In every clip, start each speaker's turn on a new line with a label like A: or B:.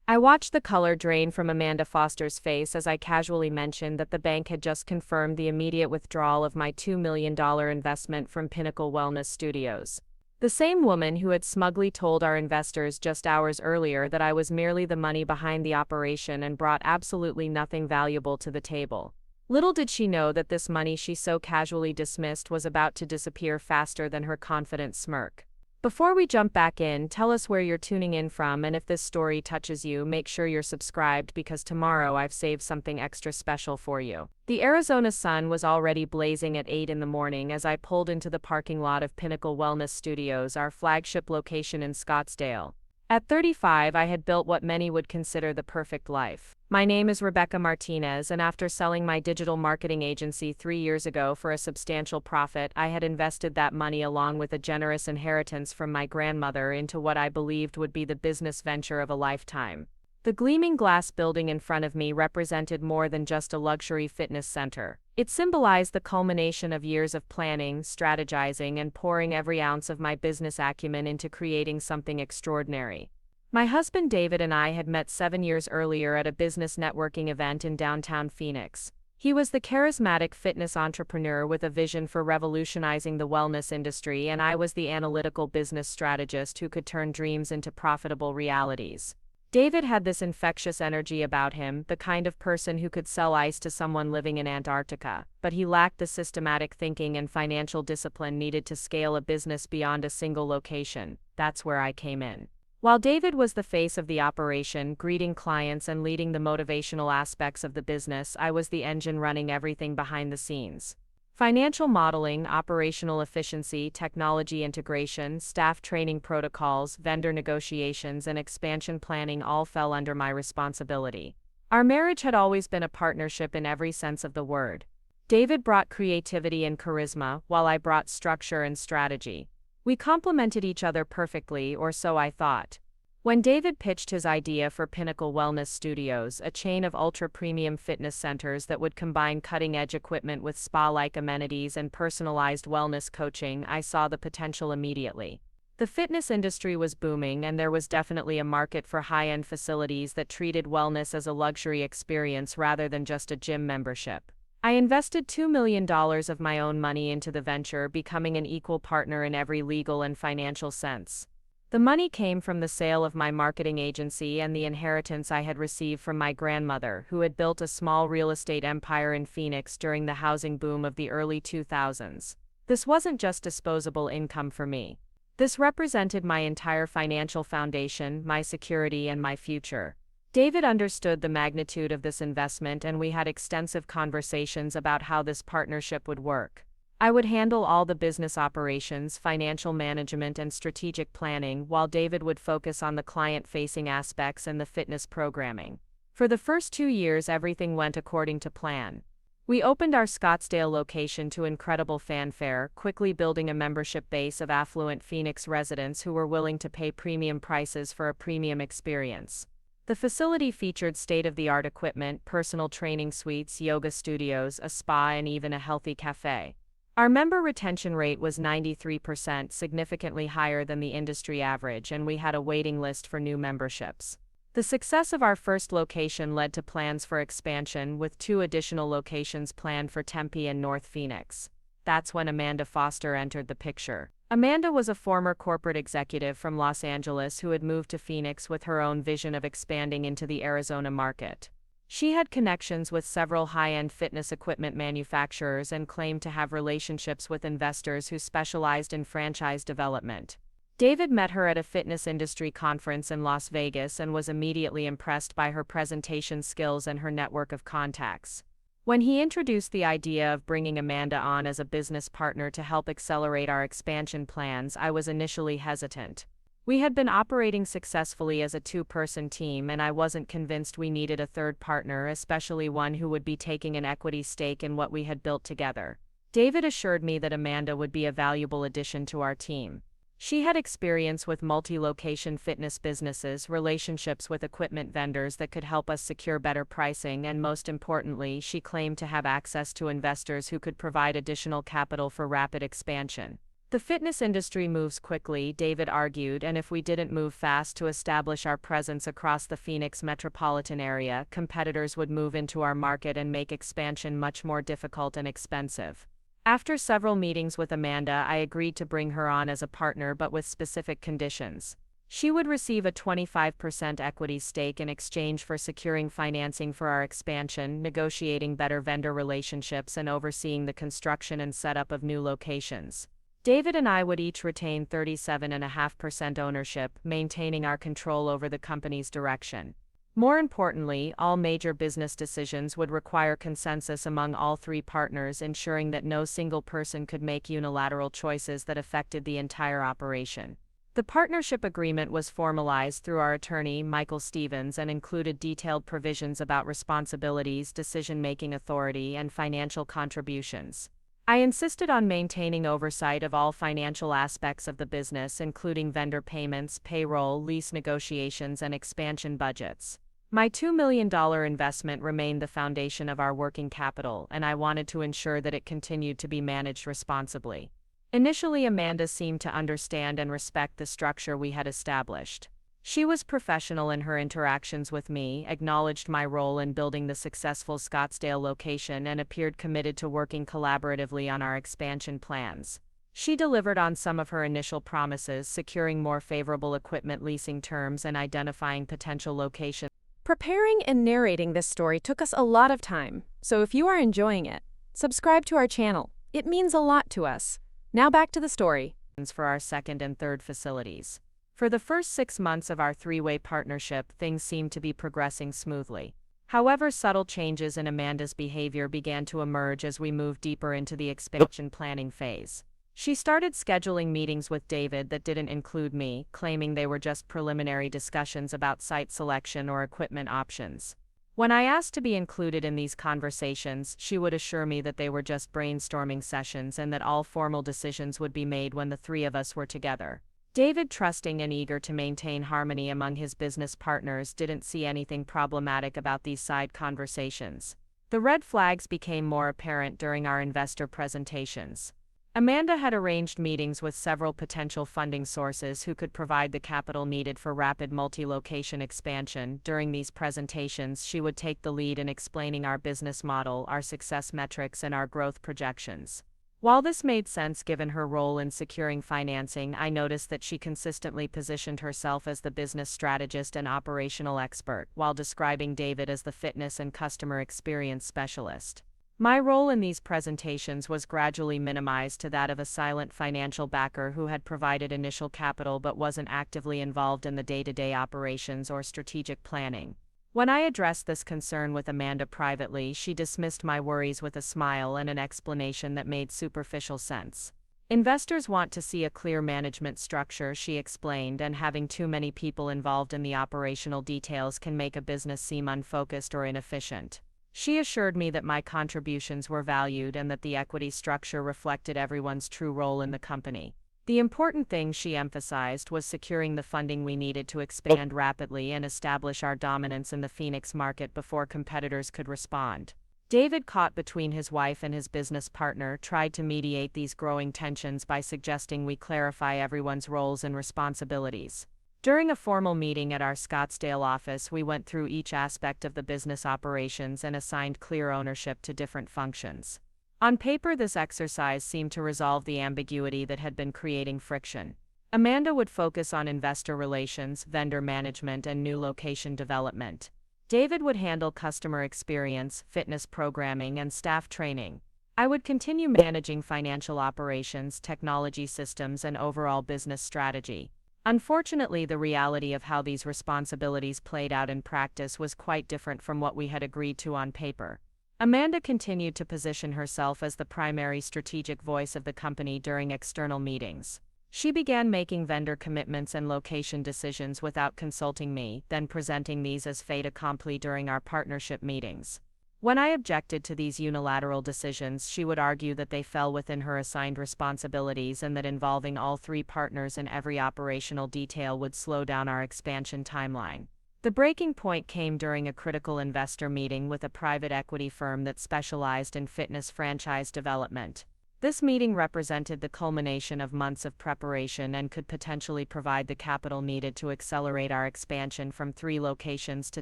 A: I watched the color drain from Amanda Foster's face as I casually mentioned that the bank had just confirmed the immediate withdrawal of my $2 million investment from Pinnacle Wellness Studios. The same woman who had smugly told our investors just hours earlier that I was merely the money behind the operation and brought absolutely nothing valuable to the table. Little did she know that this money she so casually dismissed was about to disappear faster than her confident smirk. Before we jump back in, tell us where you're tuning in from, and if this story touches you, make sure you're subscribed because tomorrow I've saved something extra special for you. The Arizona sun was already blazing at 8 in the morning as I pulled into the parking lot of Pinnacle Wellness Studios, our flagship location in Scottsdale. At 35, I had built what many would consider the perfect life. My name is Rebecca Martinez, and after selling my digital marketing agency 3 years ago for a substantial profit, I had invested that money along with a generous inheritance from my grandmother into what I believed would be the business venture of a lifetime. The gleaming glass building in front of me represented more than just a luxury fitness center. It symbolized the culmination of years of planning, strategizing, and pouring every ounce of my business acumen into creating something extraordinary. My husband David and I had met 7 years earlier at a business networking event in downtown Phoenix. He was the charismatic fitness entrepreneur with a vision for revolutionizing the wellness industry, and I was the analytical business strategist who could turn dreams into profitable realities. David had this infectious energy about him, the kind of person who could sell ice to someone living in Antarctica, but he lacked the systematic thinking and financial discipline needed to scale a business beyond a single location. That's where I came in. While David was the face of the operation, greeting clients and leading the motivational aspects of the business, I was the engine running everything behind the scenes. Financial modeling, operational efficiency, technology integration, staff training protocols, vendor negotiations, and expansion planning all fell under my responsibility. Our marriage had always been a partnership in every sense of the word. David brought creativity and charisma, while I brought structure and strategy. We complemented each other perfectly, or so I thought. When David pitched his idea for Pinnacle Wellness Studios, a chain of ultra-premium fitness centers that would combine cutting-edge equipment with spa-like amenities and personalized wellness coaching, I saw the potential immediately. The fitness industry was booming, and there was definitely a market for high-end facilities that treated wellness as a luxury experience rather than just a gym membership. I invested $2 million of my own money into the venture, becoming an equal partner in every legal and financial sense. The money came from the sale of my marketing agency and the inheritance I had received from my grandmother, who had built a small real estate empire in Phoenix during the housing boom of the early 2000s. This wasn't just disposable income for me. This represented my entire financial foundation, my security, and my future. David understood the magnitude of this investment, and we had extensive conversations about how this partnership would work. I would handle all the business operations, financial management, and strategic planning, while David would focus on the client-facing aspects and the fitness programming. For the first 2 years, everything went according to plan. We opened our Scottsdale location to incredible fanfare, quickly building a membership base of affluent Phoenix residents who were willing to pay premium prices for a premium experience. The facility featured state-of-the-art equipment, personal training suites, yoga studios, a spa, and even a healthy cafe. Our member retention rate was 93%, significantly higher than the industry average, and we had a waiting list for new memberships. The success of our first location led to plans for expansion, with 2 additional locations planned for Tempe and North Phoenix. That's when Amanda Foster entered the picture. Amanda was a former corporate executive from Los Angeles who had moved to Phoenix with her own vision of expanding into the Arizona market. She had connections with several high-end fitness equipment manufacturers and claimed to have relationships with investors who specialized in franchise development. David met her at a fitness industry conference in Las Vegas and was immediately impressed by her presentation skills and her network of contacts. When he introduced the idea of bringing Amanda on as a business partner to help accelerate our expansion plans, I was initially hesitant. We had been operating successfully as a 2-person team, and I wasn't convinced we needed a third partner, especially one who would be taking an equity stake in what we had built together. David assured me that Amanda would be a valuable addition to our team. She had experience with multi-location fitness businesses, relationships with equipment vendors that could help us secure better pricing, and most importantly, she claimed to have access to investors who could provide additional capital for rapid expansion. The fitness industry moves quickly, David argued, and if we didn't move fast to establish our presence across the Phoenix metropolitan area, competitors would move into our market and make expansion much more difficult and expensive. After several meetings with Amanda, I agreed to bring her on as a partner but with specific conditions. She would receive a 25% equity stake in exchange for securing financing for our expansion, negotiating better vendor relationships, and overseeing the construction and setup of new locations. David and I would each retain 37.5% ownership, maintaining our control over the company's direction. More importantly, all major business decisions would require consensus among all three partners, ensuring that no single person could make unilateral choices that affected the entire operation. The partnership agreement was formalized through our attorney, Michael Stevens, and included detailed provisions about responsibilities, decision-making authority, and financial contributions. I insisted on maintaining oversight of all financial aspects of the business, including vendor payments, payroll, lease negotiations, and expansion budgets. My $2 million investment remained the foundation of our working capital, and I wanted to ensure that it continued to be managed responsibly. Initially, Amanda seemed to understand and respect the structure we had established. She was professional in her interactions with me, acknowledged my role in building the successful Scottsdale location, and appeared committed to working collaboratively on our expansion plans. She delivered on some of her initial promises, securing more favorable equipment leasing terms and identifying potential locations.
B: Preparing and narrating this story took us a lot of time, so if you are enjoying it, subscribe to our channel. It means a lot to us. Now back to the story.
A: For our second and third facilities. For the first 6 months of our three-way partnership, things seemed to be progressing smoothly. However, subtle changes in Amanda's behavior began to emerge as we moved deeper into the expansion planning phase. She started scheduling meetings with David that didn't include me, claiming they were just preliminary discussions about site selection or equipment options. When I asked to be included in these conversations, she would assure me that they were just brainstorming sessions and that all formal decisions would be made when the three of us were together. David, trusting and eager to maintain harmony among his business partners, didn't see anything problematic about these side conversations. The red flags became more apparent during our investor presentations. Amanda had arranged meetings with several potential funding sources who could provide the capital needed for rapid multi-location expansion. During these presentations, she would take the lead in explaining our business model, our success metrics, and our growth projections. While this made sense given her role in securing financing, I noticed that she consistently positioned herself as the business strategist and operational expert, while describing David as the fitness and customer experience specialist. My role in these presentations was gradually minimized to that of a silent financial backer who had provided initial capital but wasn't actively involved in the day-to-day operations or strategic planning. When I addressed this concern with Amanda privately, she dismissed my worries with a smile and an explanation that made superficial sense. Investors want to see a clear management structure, she explained, and having too many people involved in the operational details can make a business seem unfocused or inefficient. She assured me that my contributions were valued and that the equity structure reflected everyone's true role in the company. The important thing, she emphasized, was securing the funding we needed to expand rapidly and establish our dominance in the Phoenix market before competitors could respond. David, caught between his wife and his business partner, tried to mediate these growing tensions by suggesting we clarify everyone's roles and responsibilities. During a formal meeting at our Scottsdale office, we went through each aspect of the business operations and assigned clear ownership to different functions. On paper, this exercise seemed to resolve the ambiguity that had been creating friction. Amanda would focus on investor relations, vendor management, and new location development. David would handle customer experience, fitness programming, and staff training. I would continue managing financial operations, technology systems, and overall business strategy. Unfortunately, the reality of how these responsibilities played out in practice was quite different from what we had agreed to on paper. Amanda continued to position herself as the primary strategic voice of the company during external meetings. She began making vendor commitments and location decisions without consulting me, then presenting these as fait accompli during our partnership meetings. When I objected to these unilateral decisions, she would argue that they fell within her assigned responsibilities and that involving all three partners in every operational detail would slow down our expansion timeline. The breaking point came during a critical investor meeting with a private equity firm that specialized in fitness franchise development. This meeting represented the culmination of months of preparation and could potentially provide the capital needed to accelerate our expansion from 3 locations to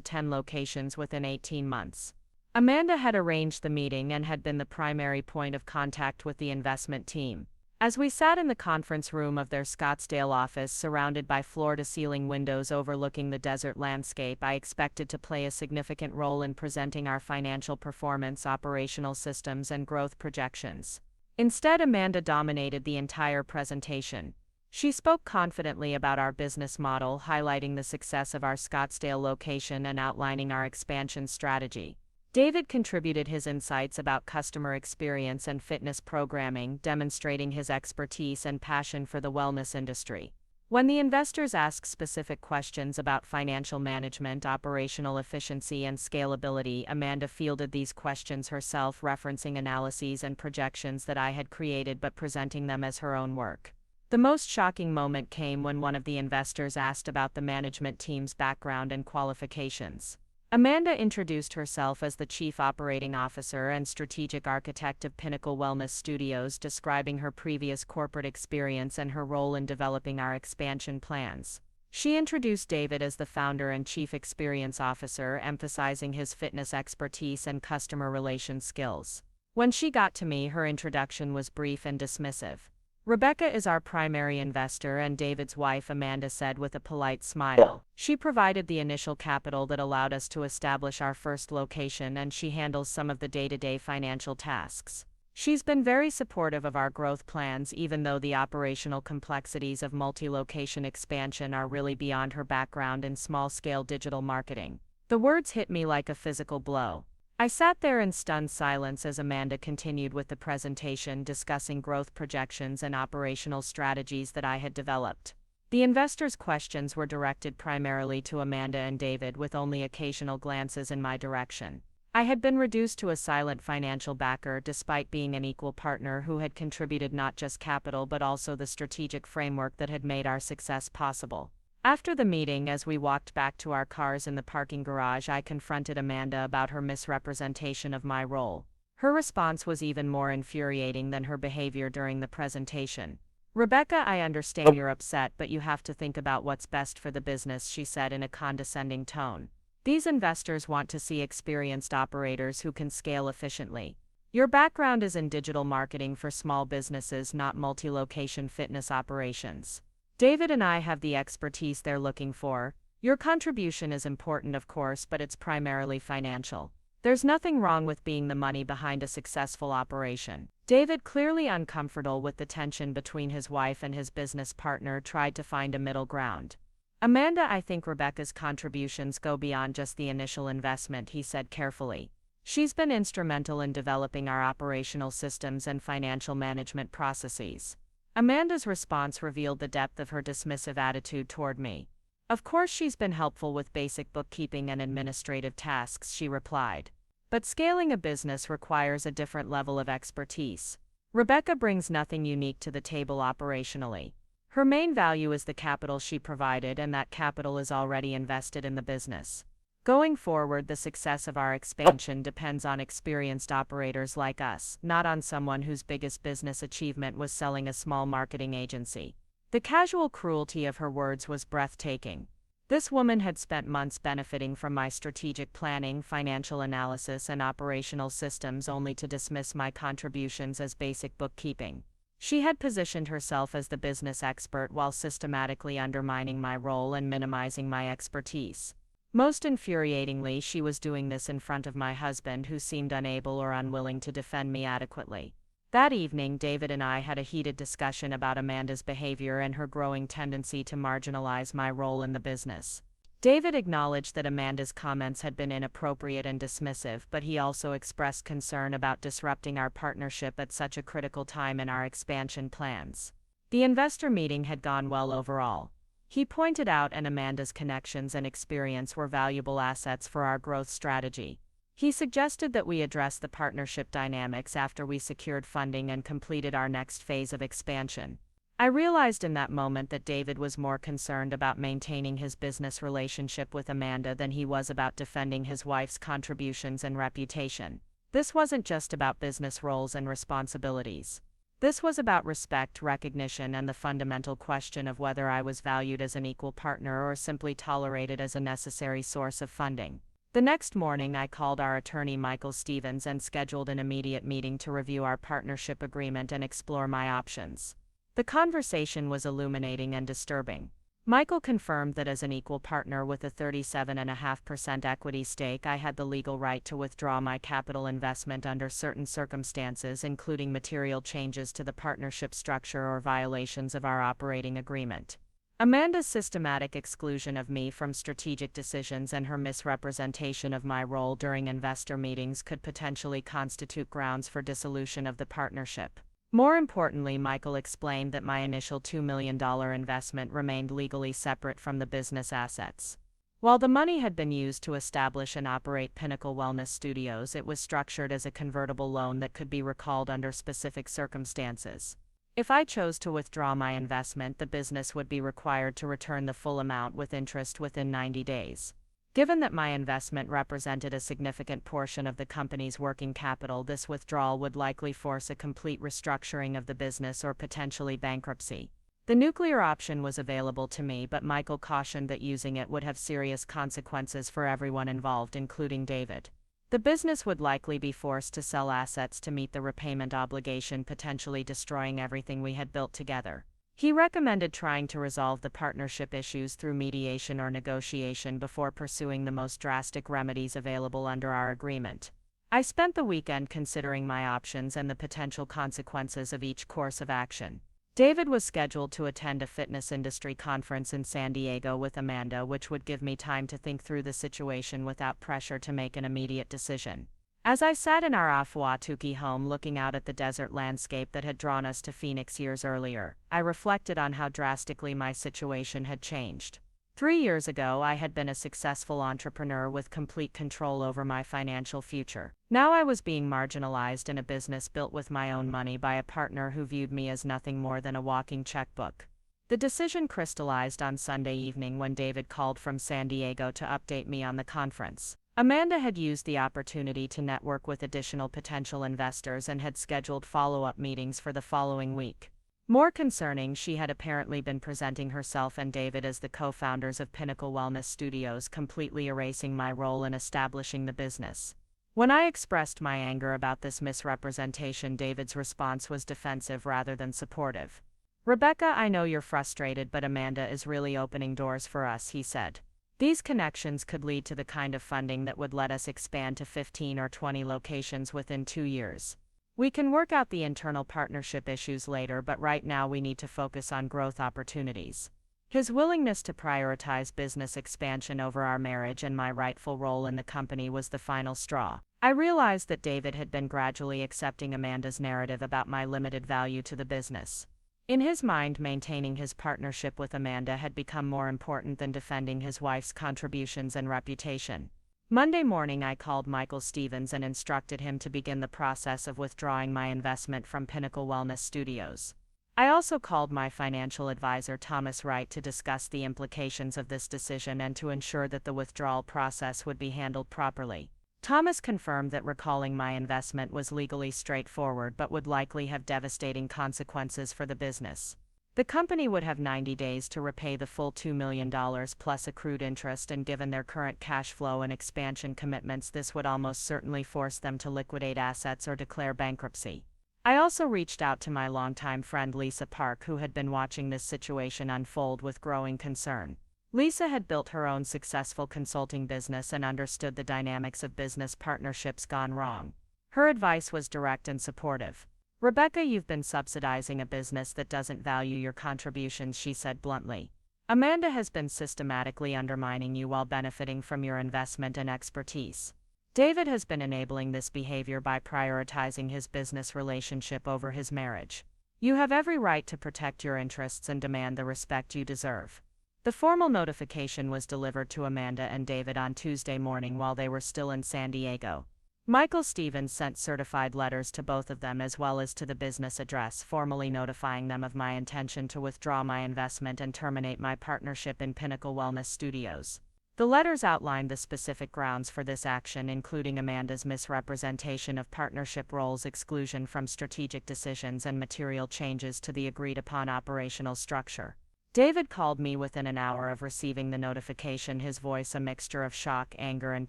A: 10 locations within 18 months. Amanda had arranged the meeting and had been the primary point of contact with the investment team. As we sat in the conference room of their Scottsdale office surrounded by floor-to-ceiling windows overlooking the desert landscape, I expected to play a significant role in presenting our financial performance, operational systems, and growth projections. Instead, Amanda dominated the entire presentation. She spoke confidently about our business model, highlighting the success of our Scottsdale location and outlining our expansion strategy. David contributed his insights about customer experience and fitness programming, demonstrating his expertise and passion for the wellness industry. When the investors asked specific questions about financial management, operational efficiency, and scalability, Amanda fielded these questions herself, referencing analyses and projections that I had created but presenting them as her own work. The most shocking moment came when one of the investors asked about the management team's background and qualifications. Amanda introduced herself as the Chief Operating Officer and Strategic Architect of Pinnacle Wellness Studios, describing her previous corporate experience and her role in developing our expansion plans. She introduced David as the Founder and Chief Experience Officer, emphasizing his fitness expertise and customer relations skills. When she got to me, her introduction was brief and dismissive. "Rebecca is our primary investor," and David's wife Amanda said with a polite smile. "She provided the initial capital that allowed us to establish our first location, and she handles some of the day-to-day financial tasks. She's been very supportive of our growth plans, even though the operational complexities of multi-location expansion are really beyond her background in small-scale digital marketing." The words hit me like a physical blow. I sat there in stunned silence as Amanda continued with the presentation, discussing growth projections and operational strategies that I had developed. The investors' questions were directed primarily to Amanda and David, with only occasional glances in my direction. I had been reduced to a silent financial backer, despite being an equal partner who had contributed not just capital but also the strategic framework that had made our success possible. After the meeting, as we walked back to our cars in the parking garage, I confronted Amanda about her misrepresentation of my role. Her response was even more infuriating than her behavior during the presentation. "Rebecca, I understand you're upset, but you have to think about what's best for the business," she said in a condescending tone. "These investors want to see experienced operators who can scale efficiently. Your background is in digital marketing for small businesses, not multi-location fitness operations. David and I have the expertise they're looking for. Your contribution is important, of course, but it's primarily financial. There's nothing wrong with being the money behind a successful operation." David, clearly uncomfortable with the tension between his wife and his business partner, tried to find a middle ground. "Amanda, I think Rebecca's contributions go beyond just the initial investment," he said carefully. "She's been instrumental in developing our operational systems and financial management processes." Amanda's response revealed the depth of her dismissive attitude toward me. "Of course she's been helpful with basic bookkeeping and administrative tasks," she replied. "But scaling a business requires a different level of expertise. Rebecca brings nothing unique to the table operationally. Her main value is the capital she provided, and that capital is already invested in the business. Going forward, the success of our expansion depends on experienced operators like us, not on someone whose biggest business achievement was selling a small marketing agency." The casual cruelty of her words was breathtaking. This woman had spent months benefiting from my strategic planning, financial analysis, and operational systems, only to dismiss my contributions as basic bookkeeping. She had positioned herself as the business expert while systematically undermining my role and minimizing my expertise. Most infuriatingly, she was doing this in front of my husband, who seemed unable or unwilling to defend me adequately. That evening, David and I had a heated discussion about Amanda's behavior and her growing tendency to marginalize my role in the business. David acknowledged that Amanda's comments had been inappropriate and dismissive, but he also expressed concern about disrupting our partnership at such a critical time in our expansion plans. The investor meeting had gone well overall. He pointed out that Amanda's connections and experience were valuable assets for our growth strategy. He suggested that we address the partnership dynamics after we secured funding and completed our next phase of expansion. I realized in that moment that David was more concerned about maintaining his business relationship with Amanda than he was about defending his wife's contributions and reputation. This wasn't just about business roles and responsibilities. This was about respect, recognition, and the fundamental question of whether I was valued as an equal partner or simply tolerated as a necessary source of funding. The next morning, I called our attorney Michael Stevens and scheduled an immediate meeting to review our partnership agreement and explore my options. The conversation was illuminating and disturbing. Michael confirmed that as an equal partner with a 37.5% equity stake, I had the legal right to withdraw my capital investment under certain circumstances, including material changes to the partnership structure or violations of our operating agreement. Amanda's systematic exclusion of me from strategic decisions and her misrepresentation of my role during investor meetings could potentially constitute grounds for dissolution of the partnership. More importantly, Michael explained that my initial $2 million investment remained legally separate from the business assets. While the money had been used to establish and operate Pinnacle Wellness Studios, it was structured as a convertible loan that could be recalled under specific circumstances. If I chose to withdraw my investment, the business would be required to return the full amount with interest within 90 days. Given that my investment represented a significant portion of the company's working capital, this withdrawal would likely force a complete restructuring of the business or potentially bankruptcy. The nuclear option was available to me, but Michael cautioned that using it would have serious consequences for everyone involved, including David. The business would likely be forced to sell assets to meet the repayment obligation, potentially destroying everything we had built together. He recommended trying to resolve the partnership issues through mediation or negotiation before pursuing the most drastic remedies available under our agreement. I spent the weekend considering my options and the potential consequences of each course of action. David was scheduled to attend a fitness industry conference in San Diego with Amanda, which would give me time to think through the situation without pressure to make an immediate decision. As I sat in our Ahwatukee home looking out at the desert landscape that had drawn us to Phoenix years earlier, I reflected on how drastically my situation had changed. 3 years ago, I had been a successful entrepreneur with complete control over my financial future. Now I was being marginalized in a business built with my own money by a partner who viewed me as nothing more than a walking checkbook. The decision crystallized on Sunday evening when David called from San Diego to update me on the conference. Amanda had used the opportunity to network with additional potential investors and had scheduled follow-up meetings for the following week. More concerning, she had apparently been presenting herself and David as the co-founders of Pinnacle Wellness Studios, completely erasing my role in establishing the business. When I expressed my anger about this misrepresentation, David's response was defensive rather than supportive. "Rebecca, I know you're frustrated, but Amanda is really opening doors for us," he said. "These connections could lead to the kind of funding that would let us expand to 15 or 20 locations within 2 years. We can work out the internal partnership issues later, but right now we need to focus on growth opportunities." His willingness to prioritize business expansion over our marriage and my rightful role in the company was the final straw. I realized that David had been gradually accepting Amanda's narrative about my limited value to the business. In his mind, maintaining his partnership with Amanda had become more important than defending his wife's contributions and reputation. Monday morning, I called Michael Stevens and instructed him to begin the process of withdrawing my investment from Pinnacle Wellness Studios. I also called my financial advisor Thomas Wright to discuss the implications of this decision and to ensure that the withdrawal process would be handled properly. Thomas confirmed that recalling my investment was legally straightforward but would likely have devastating consequences for the business. The company would have 90 days to repay the full $2 million plus accrued interest, and given their current cash flow and expansion commitments, this would almost certainly force them to liquidate assets or declare bankruptcy. I also reached out to my longtime friend Lisa Park, who had been watching this situation unfold with growing concern. Lisa had built her own successful consulting business and understood the dynamics of business partnerships gone wrong. Her advice was direct and supportive. "Rebecca, you've been subsidizing a business that doesn't value your contributions," she said bluntly. "Amanda has been systematically undermining you while benefiting from your investment and expertise. David has been enabling this behavior by prioritizing his business relationship over his marriage. You have every right to protect your interests and demand the respect you deserve." The formal notification was delivered to Amanda and David on Tuesday morning while they were still in San Diego. Michael Stevens sent certified letters to both of them as well as to the business address, formally notifying them of my intention to withdraw my investment and terminate my partnership in Pinnacle Wellness Studios. The letters outlined the specific grounds for this action, including Amanda's misrepresentation of partnership roles, exclusion from strategic decisions, and material changes to the agreed-upon operational structure. David called me within an hour of receiving the notification, his voice a mixture of shock, anger, and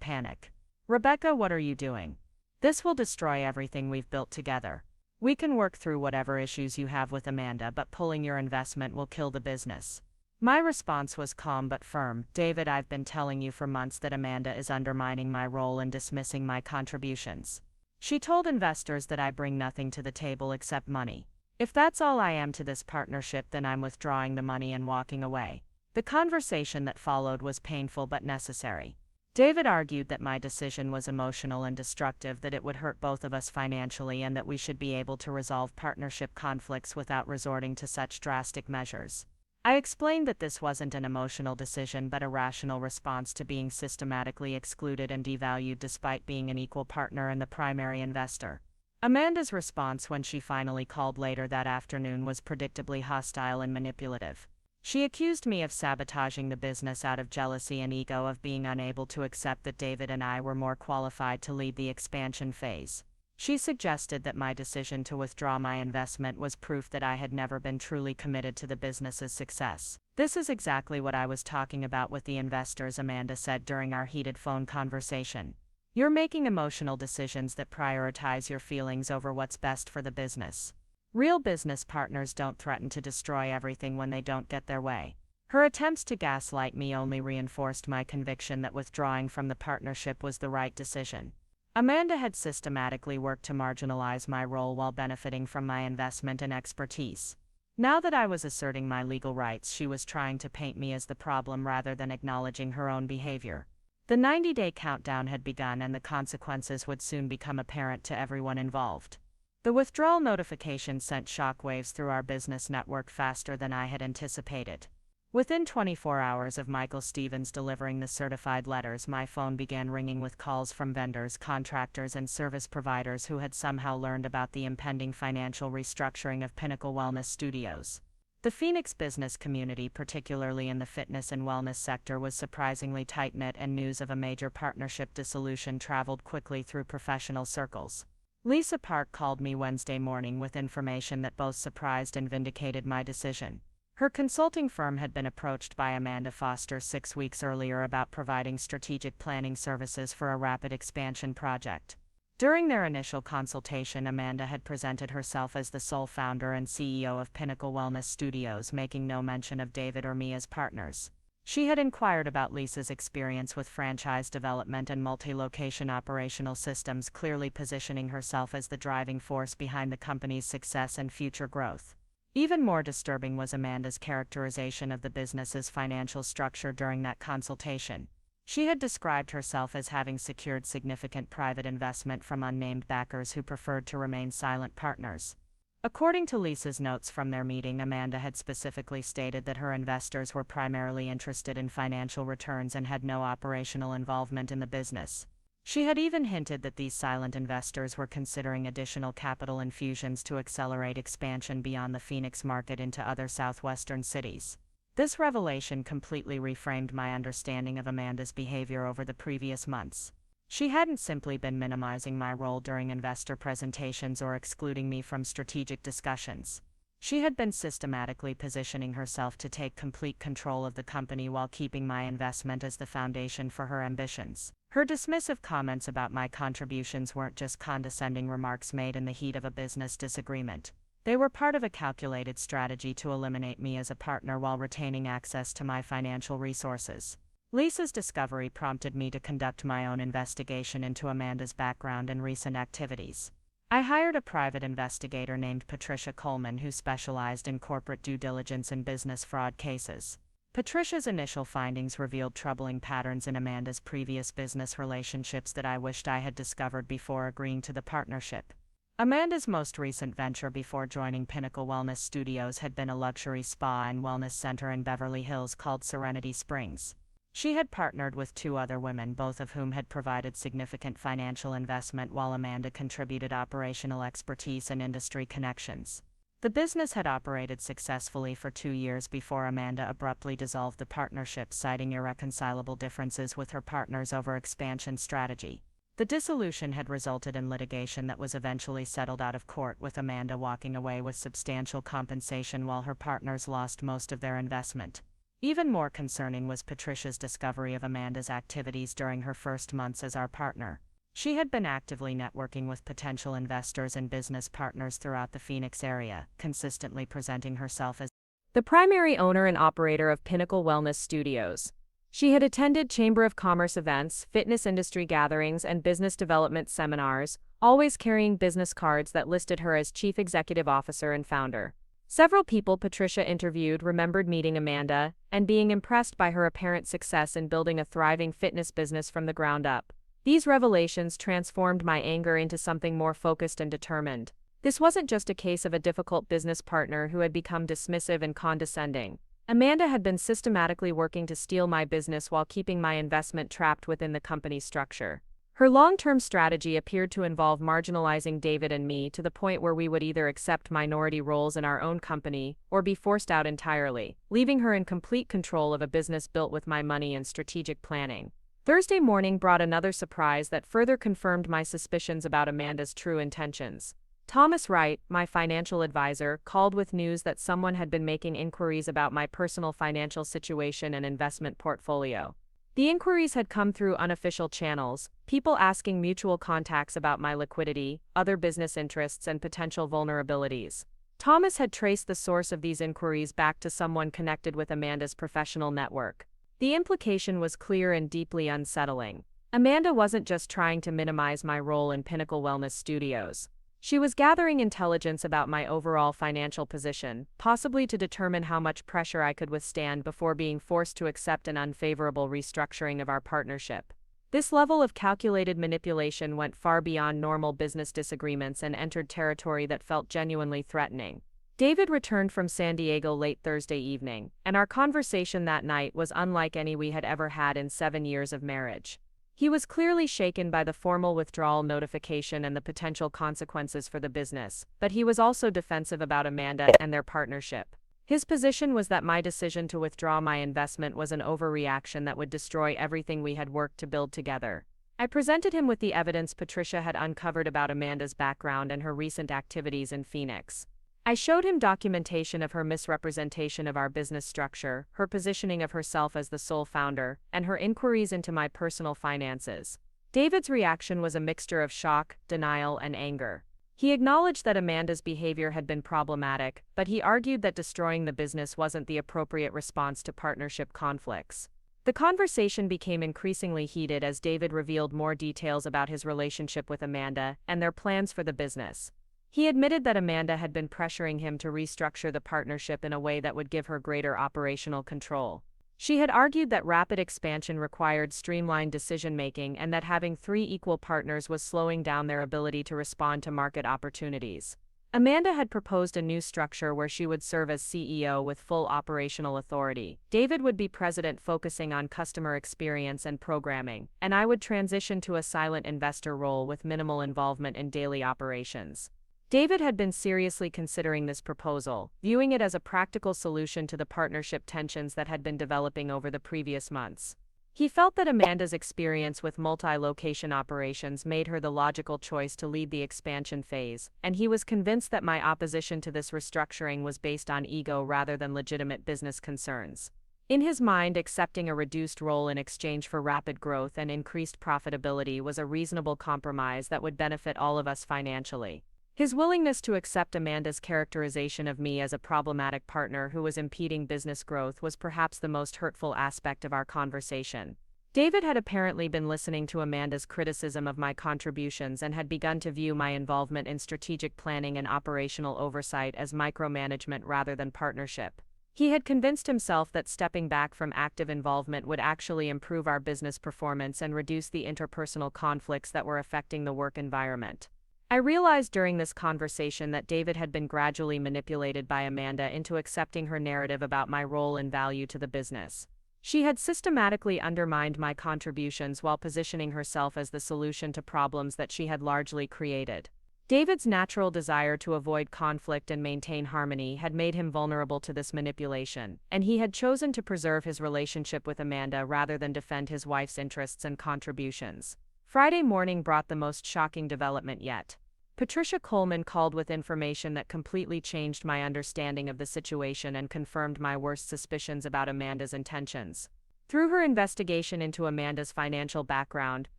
A: panic. "Rebecca, what are you doing? This will destroy everything we've built together. We can work through whatever issues you have with Amanda, but pulling your investment will kill the business." My response was calm but firm. "David, I've been telling you for months that Amanda is undermining my role and dismissing my contributions. She told investors that I bring nothing to the table except money. If that's all I am to this partnership, then I'm withdrawing the money and walking away." The conversation that followed was painful but necessary. David argued that my decision was emotional and destructive, that it would hurt both of us financially, and that we should be able to resolve partnership conflicts without resorting to such drastic measures. I explained that this wasn't an emotional decision but a rational response to being systematically excluded and devalued despite being an equal partner and the primary investor. Amanda's response when she finally called later that afternoon was predictably hostile and manipulative. She accused me of sabotaging the business out of jealousy and ego, of being unable to accept that David and I were more qualified to lead the expansion phase. She suggested that my decision to withdraw my investment was proof that I had never been truly committed to the business's success. "This is exactly what I was talking about with the investors," Amanda said during our heated phone conversation. "You're making emotional decisions that prioritize your feelings over what's best for the business. Real business partners don't threaten to destroy everything when they don't get their way." Her attempts to gaslight me only reinforced my conviction that withdrawing from the partnership was the right decision. Amanda had systematically worked to marginalize my role while benefiting from my investment and expertise. Now that I was asserting my legal rights, she was trying to paint me as the problem rather than acknowledging her own behavior. The 90-day countdown had begun, and the consequences would soon become apparent to everyone involved. The withdrawal notification sent shockwaves through our business network faster than I had anticipated. Within 24 hours of Michael Stevens delivering the certified letters, my phone began ringing with calls from vendors, contractors, and service providers who had somehow learned about the impending financial restructuring of Pinnacle Wellness Studios. The Phoenix business community, particularly in the fitness and wellness sector, was surprisingly tight-knit, and news of a major partnership dissolution traveled quickly through professional circles. Lisa Park called me Wednesday morning with information that both surprised and vindicated my decision. Her consulting firm had been approached by Amanda Foster 6 weeks earlier about providing strategic planning services for a rapid expansion project. During their initial consultation, Amanda had presented herself as the sole founder and CEO of Pinnacle Wellness Studios, making no mention of David or me as partners. She had inquired about Lisa's experience with franchise development and multi-location operational systems, clearly positioning herself as the driving force behind the company's success and future growth. Even more disturbing was Amanda's characterization of the business's financial structure during that consultation. She had described herself as having secured significant private investment from unnamed backers who preferred to remain silent partners. According to Lisa's notes from their meeting, Amanda had specifically stated that her investors were primarily interested in financial returns and had no operational involvement in the business. She had even hinted that these silent investors were considering additional capital infusions to accelerate expansion beyond the Phoenix market into other southwestern cities. This revelation completely reframed my understanding of Amanda's behavior over the previous months. She hadn't simply been minimizing my role during investor presentations or excluding me from strategic discussions. She had been systematically positioning herself to take complete control of the company while keeping my investment as the foundation for her ambitions. Her dismissive comments about my contributions weren't just condescending remarks made in the heat of a business disagreement. They were part of a calculated strategy to eliminate me as a partner while retaining access to my financial resources. Lisa's discovery prompted me to conduct my own investigation into Amanda's background and recent activities. I hired a private investigator named Patricia Coleman who specialized in corporate due diligence and business fraud cases. Patricia's initial findings revealed troubling patterns in Amanda's previous business relationships that I wished I had discovered before agreeing to the partnership. Amanda's most recent venture before joining Pinnacle Wellness Studios had been a luxury spa and wellness center in Beverly Hills called Serenity Springs. She had partnered with 2 other women, both of whom had provided significant financial investment, while Amanda contributed operational expertise and industry connections. The business had operated successfully for 2 years before Amanda abruptly dissolved the partnership, citing irreconcilable differences with her partners over expansion strategy. The dissolution had resulted in litigation that was eventually settled out of court, with Amanda walking away with substantial compensation while her partners lost most of their investment. Even more concerning was Patricia's discovery of Amanda's activities during her first months as our partner. She had been actively networking with potential investors and business partners throughout the Phoenix area, consistently presenting herself as the primary owner and operator of Pinnacle Wellness Studios. She had attended Chamber of Commerce events, fitness industry gatherings, and business development seminars, always carrying business cards that listed her as Chief Executive Officer and founder. Several people Patricia interviewed remembered meeting Amanda and being impressed by her apparent success in building a thriving fitness business from the ground up. These revelations transformed my anger into something more focused and determined. This wasn't just a case of a difficult business partner who had become dismissive and condescending. Amanda had been systematically working to steal my business while keeping my investment trapped within the company structure. Her long-term strategy appeared to involve marginalizing David and me to the point where we would either accept minority roles in our own company or be forced out entirely, leaving her in complete control of a business built with my money and strategic planning. Thursday morning brought another surprise that further confirmed my suspicions about Amanda's true intentions. Thomas Wright, my financial advisor, called with news that someone had been making inquiries about my personal financial situation and investment portfolio. The inquiries had come through unofficial channels, people asking mutual contacts about my liquidity, other business interests, and potential vulnerabilities. Thomas had traced the source of these inquiries back to someone connected with Amanda's professional network. The implication was clear and deeply unsettling. Amanda wasn't just trying to minimize my role in Pinnacle Wellness Studios. She was gathering intelligence about my overall financial position, possibly to determine how much pressure I could withstand before being forced to accept an unfavorable restructuring of our partnership. This level of calculated manipulation went far beyond normal business disagreements and entered territory that felt genuinely threatening. David returned from San Diego late Thursday evening, and our conversation that night was unlike any we had ever had in 7 years of marriage. He was clearly shaken by the formal withdrawal notification and the potential consequences for the business, but he was also defensive about Amanda and their partnership. His position was that my decision to withdraw my investment was an overreaction that would destroy everything we had worked to build together. I presented him with the evidence Patricia had uncovered about Amanda's background and her recent activities in Phoenix. I showed him documentation of her misrepresentation of our business structure, her positioning of herself as the sole founder, and her inquiries into my personal finances. David's reaction was a mixture of shock, denial, and anger. He acknowledged that Amanda's behavior had been problematic, but he argued that destroying the business wasn't the appropriate response to partnership conflicts. The conversation became increasingly heated as David revealed more details about his relationship with Amanda and their plans for the business. He admitted that Amanda had been pressuring him to restructure the partnership in a way that would give her greater operational control. She had argued that rapid expansion required streamlined decision-making and that having 3 equal partners was slowing down their ability to respond to market opportunities. Amanda had proposed a new structure where she would serve as CEO with full operational authority. David would be president, focusing on customer experience and programming, and I would transition to a silent investor role with minimal involvement in daily operations. David had been seriously considering this proposal, viewing it as a practical solution to the partnership tensions that had been developing over the previous months. He felt that Amanda's experience with multi-location operations made her the logical choice to lead the expansion phase, and he was convinced that my opposition to this restructuring was based on ego rather than legitimate business concerns. In his mind, accepting a reduced role in exchange for rapid growth and increased profitability was a reasonable compromise that would benefit all of us financially. His willingness to accept Amanda's characterization of me as a problematic partner who was impeding business growth was perhaps the most hurtful aspect of our conversation. David had apparently been listening to Amanda's criticism of my contributions and had begun to view my involvement in strategic planning and operational oversight as micromanagement rather than partnership. He had convinced himself that stepping back from active involvement would actually improve our business performance and reduce the interpersonal conflicts that were affecting the work environment. I realized during this conversation that David had been gradually manipulated by Amanda into accepting her narrative about my role and value to the business. She had systematically undermined my contributions while positioning herself as the solution to problems that she had largely created. David's natural desire to avoid conflict and maintain harmony had made him vulnerable to this manipulation, and he had chosen to preserve his relationship with Amanda rather than defend his wife's interests and contributions. Friday morning brought the most shocking development yet. Patricia Coleman called with information that completely changed my understanding of the situation and confirmed my worst suspicions about Amanda's intentions. Through her investigation into Amanda's financial background,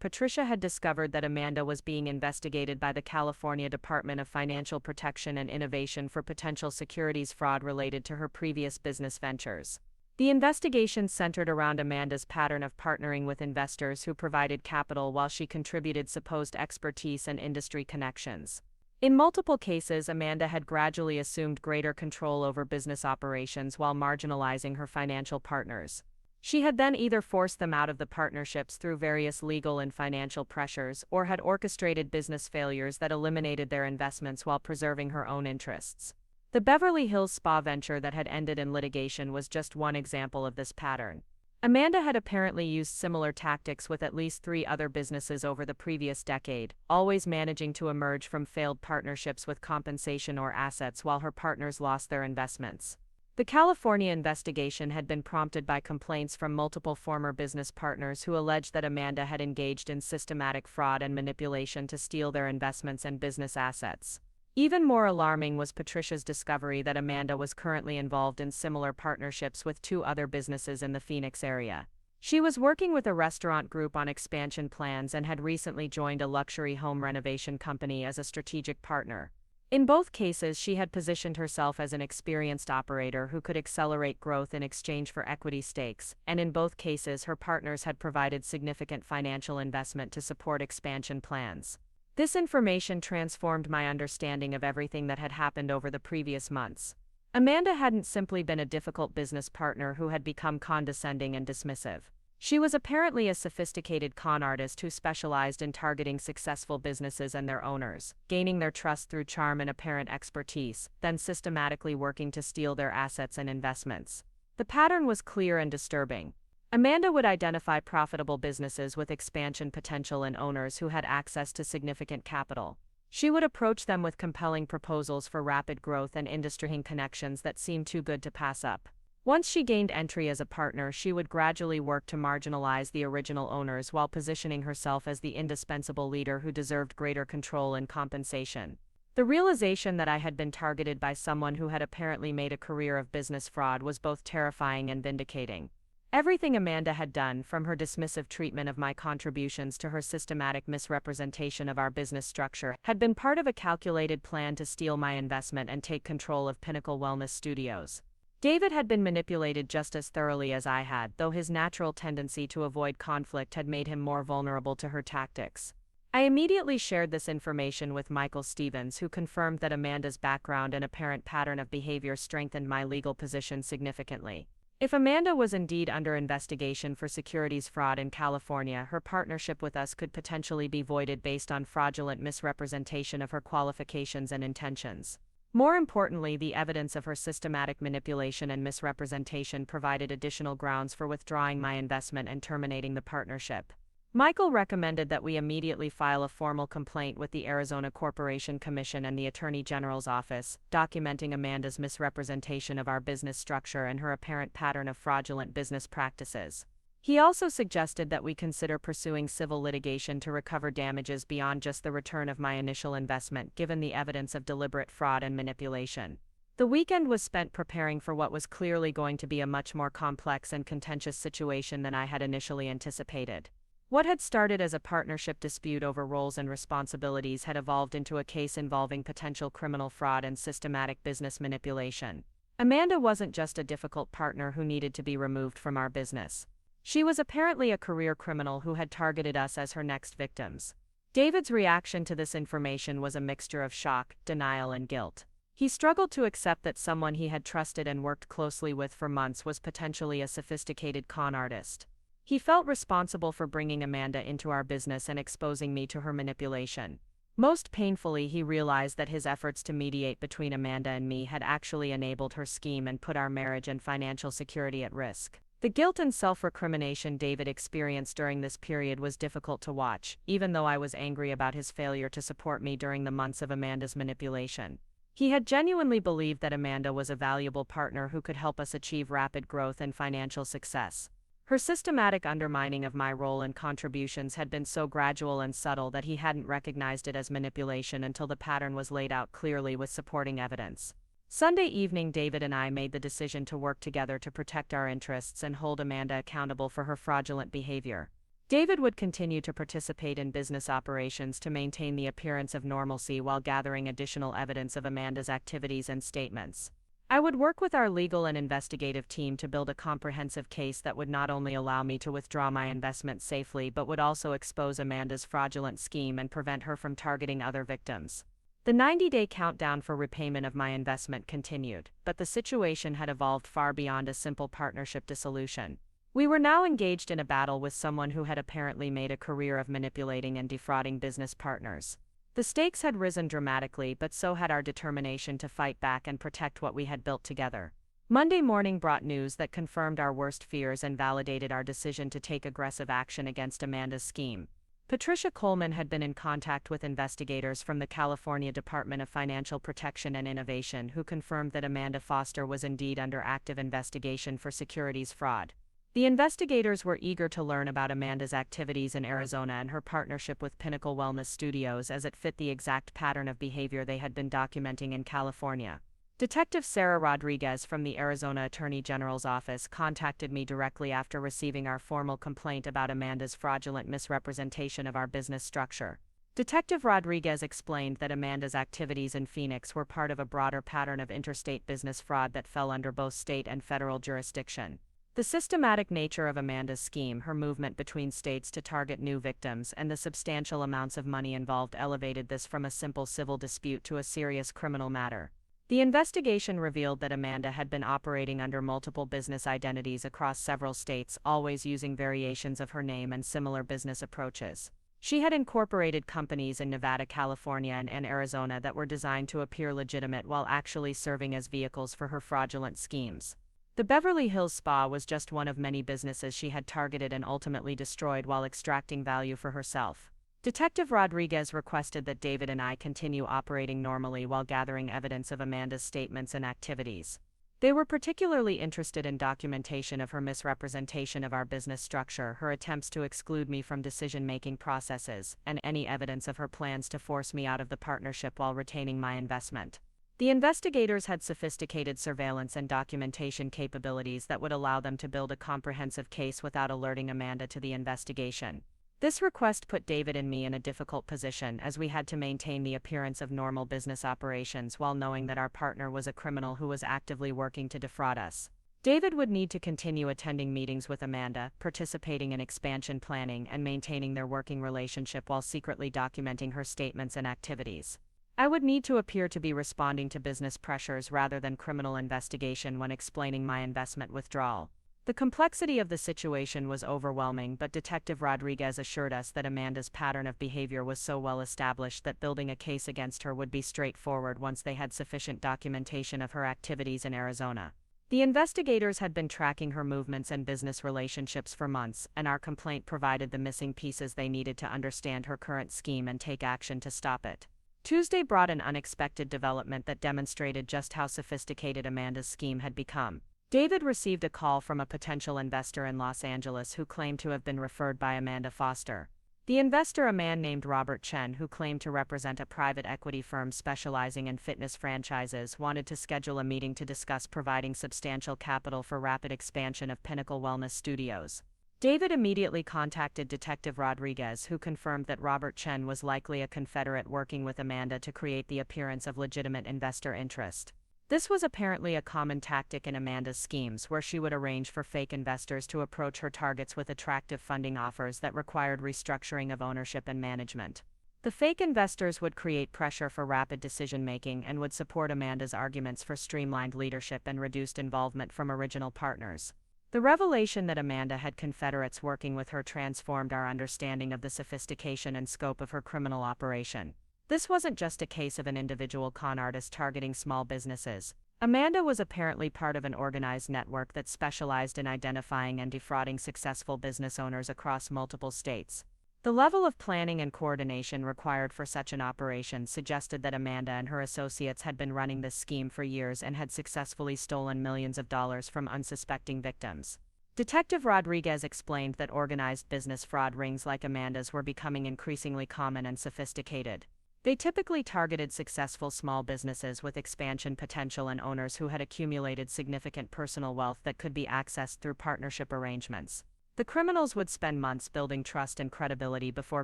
A: Patricia had discovered that Amanda was being investigated by the California Department of Financial Protection and Innovation for potential securities fraud related to her previous business ventures. The investigation centered around Amanda's pattern of partnering with investors who provided capital while she contributed supposed expertise and industry connections. In multiple cases, Amanda had gradually assumed greater control over business operations while marginalizing her financial partners. She had then either forced them out of the partnerships through various legal and financial pressures or had orchestrated business failures that eliminated their investments while preserving her own interests. The Beverly Hills spa venture that had ended in litigation was just one example of this pattern. Amanda had apparently used similar tactics with at least 3 other businesses over the previous decade, always managing to emerge from failed partnerships with compensation or assets while her partners lost their investments. The California investigation had been prompted by complaints from multiple former business partners who alleged that Amanda had engaged in systematic fraud and manipulation to steal their investments and business assets. Even more alarming was Patricia's discovery that Amanda was currently involved in similar partnerships with 2 other businesses in the Phoenix area. She was working with a restaurant group on expansion plans and had recently joined a luxury home renovation company as a strategic partner. In both cases, she had positioned herself as an experienced operator who could accelerate growth in exchange for equity stakes, and in both cases her partners had provided significant financial investment to support expansion plans. This information transformed my understanding of everything that had happened over the previous months. Amanda hadn't simply been a difficult business partner who had become condescending and dismissive. She was apparently a sophisticated con artist who specialized in targeting successful businesses and their owners, gaining their trust through charm and apparent expertise, then systematically working to steal their assets and investments. The pattern was clear and disturbing. Amanda would identify profitable businesses with expansion potential and owners who had access to significant capital. She would approach them with compelling proposals for rapid growth and industry connections that seemed too good to pass up. Once she gained entry as a partner, she would gradually work to marginalize the original owners while positioning herself as the indispensable leader who deserved greater control and compensation. The realization that I had been targeted by someone who had apparently made a career of business fraud was both terrifying and vindicating. Everything Amanda had done, from her dismissive treatment of my contributions to her systematic misrepresentation of our business structure, had been part of a calculated plan to steal my investment and take control of Pinnacle Wellness Studios. David had been manipulated just as thoroughly as I had, though his natural tendency to avoid conflict had made him more vulnerable to her tactics. I immediately shared this information with Michael Stevens, who confirmed that Amanda's background and apparent pattern of behavior strengthened my legal position significantly. If Amanda was indeed under investigation for securities fraud in California, her partnership with us could potentially be voided based on fraudulent misrepresentation of her qualifications and intentions. More importantly, the evidence of her systematic manipulation and misrepresentation provided additional grounds for withdrawing my investment and terminating the partnership. Michael recommended that we immediately file a formal complaint with the Arizona Corporation Commission and the Attorney General's office, documenting Amanda's misrepresentation of our business structure and her apparent pattern of fraudulent business practices. He also suggested that we consider pursuing civil litigation to recover damages beyond just the return of my initial investment, given the evidence of deliberate fraud and manipulation. The weekend was spent preparing for what was clearly going to be a much more complex and contentious situation than I had initially anticipated. What had started as a partnership dispute over roles and responsibilities had evolved into a case involving potential criminal fraud and systematic business manipulation. Amanda wasn't just a difficult partner who needed to be removed from our business. She was apparently a career criminal who had targeted us as her next victims. David's reaction to this information was a mixture of shock, denial, and guilt. He struggled to accept that someone he had trusted and worked closely with for months was potentially a sophisticated con artist. He felt responsible for bringing Amanda into our business and exposing me to her manipulation. Most painfully, he realized that his efforts to mediate between Amanda and me had actually enabled her scheme and put our marriage and financial security at risk. The guilt and self-recrimination David experienced during this period was difficult to watch, even though I was angry about his failure to support me during the months of Amanda's manipulation. He had genuinely believed that Amanda was a valuable partner who could help us achieve rapid growth and financial success. Her systematic undermining of my role and contributions had been so gradual and subtle that he hadn't recognized it as manipulation until the pattern was laid out clearly with supporting evidence. Sunday evening, David and I made the decision to work together to protect our interests and hold Amanda accountable for her fraudulent behavior. David would continue to participate in business operations to maintain the appearance of normalcy while gathering additional evidence of Amanda's activities and statements. I would work with our legal and investigative team to build a comprehensive case that would not only allow me to withdraw my investment safely but would also expose Amanda's fraudulent scheme and prevent her from targeting other victims. The 90-day countdown for repayment of my investment continued, but the situation had evolved far beyond a simple partnership dissolution. We were now engaged in a battle with someone who had apparently made a career of manipulating and defrauding business partners. The stakes had risen dramatically, but so had our determination to fight back and protect what we had built together. Monday morning brought news that confirmed our worst fears and validated our decision to take aggressive action against Amanda's scheme. Patricia Coleman had been in contact with investigators from the California Department of Financial Protection and Innovation who confirmed that Amanda Foster was indeed under active investigation for securities fraud. The investigators were eager to learn about Amanda's activities in Arizona and her partnership with Pinnacle Wellness Studios, as it fit the exact pattern of behavior they had been documenting in California. Detective Sarah Rodriguez from the Arizona Attorney General's office contacted me directly after receiving our formal complaint about Amanda's fraudulent misrepresentation of our business structure. Detective Rodriguez explained that Amanda's activities in Phoenix were part of a broader pattern of interstate business fraud that fell under both state and federal jurisdiction. The systematic nature of Amanda's scheme, her movement between states to target new victims, and the substantial amounts of money involved elevated this from a simple civil dispute to a serious criminal matter. The investigation revealed that Amanda had been operating under multiple business identities across several states, always using variations of her name and similar business approaches. She had incorporated companies in Nevada, California, and Arizona that were designed to appear legitimate while actually serving as vehicles for her fraudulent schemes. The Beverly Hills Spa was just one of many businesses she had targeted and ultimately destroyed while extracting value for herself. Detective Rodriguez requested that David and I continue operating normally while gathering evidence of Amanda's statements and activities. They were particularly interested in documentation of her misrepresentation of our business structure, her attempts to exclude me from decision-making processes, and any evidence of her plans to force me out of the partnership while retaining my investment. The investigators had sophisticated surveillance and documentation capabilities that would allow them to build a comprehensive case without alerting Amanda to the investigation. This request put David and me in a difficult position, as we had to maintain the appearance of normal business operations while knowing that our partner was a criminal who was actively working to defraud us. David would need to continue attending meetings with Amanda, participating in expansion planning, and maintaining their working relationship while secretly documenting her statements and activities. I would need to appear to be responding to business pressures rather than criminal investigation when explaining my investment withdrawal. The complexity of the situation was overwhelming, but Detective Rodriguez assured us that Amanda's pattern of behavior was so well established that building a case against her would be straightforward once they had sufficient documentation of her activities in Arizona. The investigators had been tracking her movements and business relationships for months, and our complaint provided the missing pieces they needed to understand her current scheme and take action to stop it. Tuesday brought an unexpected development that demonstrated just how sophisticated Amanda's scheme had become. David received a call from a potential investor in Los Angeles who claimed to have been referred by Amanda Foster. The investor, a man named Robert Chen, who claimed to represent a private equity firm specializing in fitness franchises, wanted to schedule a meeting to discuss providing substantial capital for rapid expansion of Pinnacle Wellness Studios. David immediately contacted Detective Rodriguez, who confirmed that Robert Chen was likely a confederate working with Amanda to create the appearance of legitimate investor interest. This was apparently a common tactic in Amanda's schemes, where she would arrange for fake investors to approach her targets with attractive funding offers that required restructuring of ownership and management. The fake investors would create pressure for rapid decision-making and would support Amanda's arguments for streamlined leadership and reduced involvement from original partners. The revelation that Amanda had confederates working with her transformed our understanding of the sophistication and scope of her criminal operation. This wasn't just a case of an individual con artist targeting small businesses. Amanda was apparently part of an organized network that specialized in identifying and defrauding successful business owners across multiple states. The level of planning and coordination required for such an operation suggested that Amanda and her associates had been running this scheme for years and had successfully stolen millions of dollars from unsuspecting victims. Detective Rodriguez explained that organized business fraud rings like Amanda's were becoming increasingly common and sophisticated. They typically targeted successful small businesses with expansion potential and owners who had accumulated significant personal wealth that could be accessed through partnership arrangements. The criminals would spend months building trust and credibility before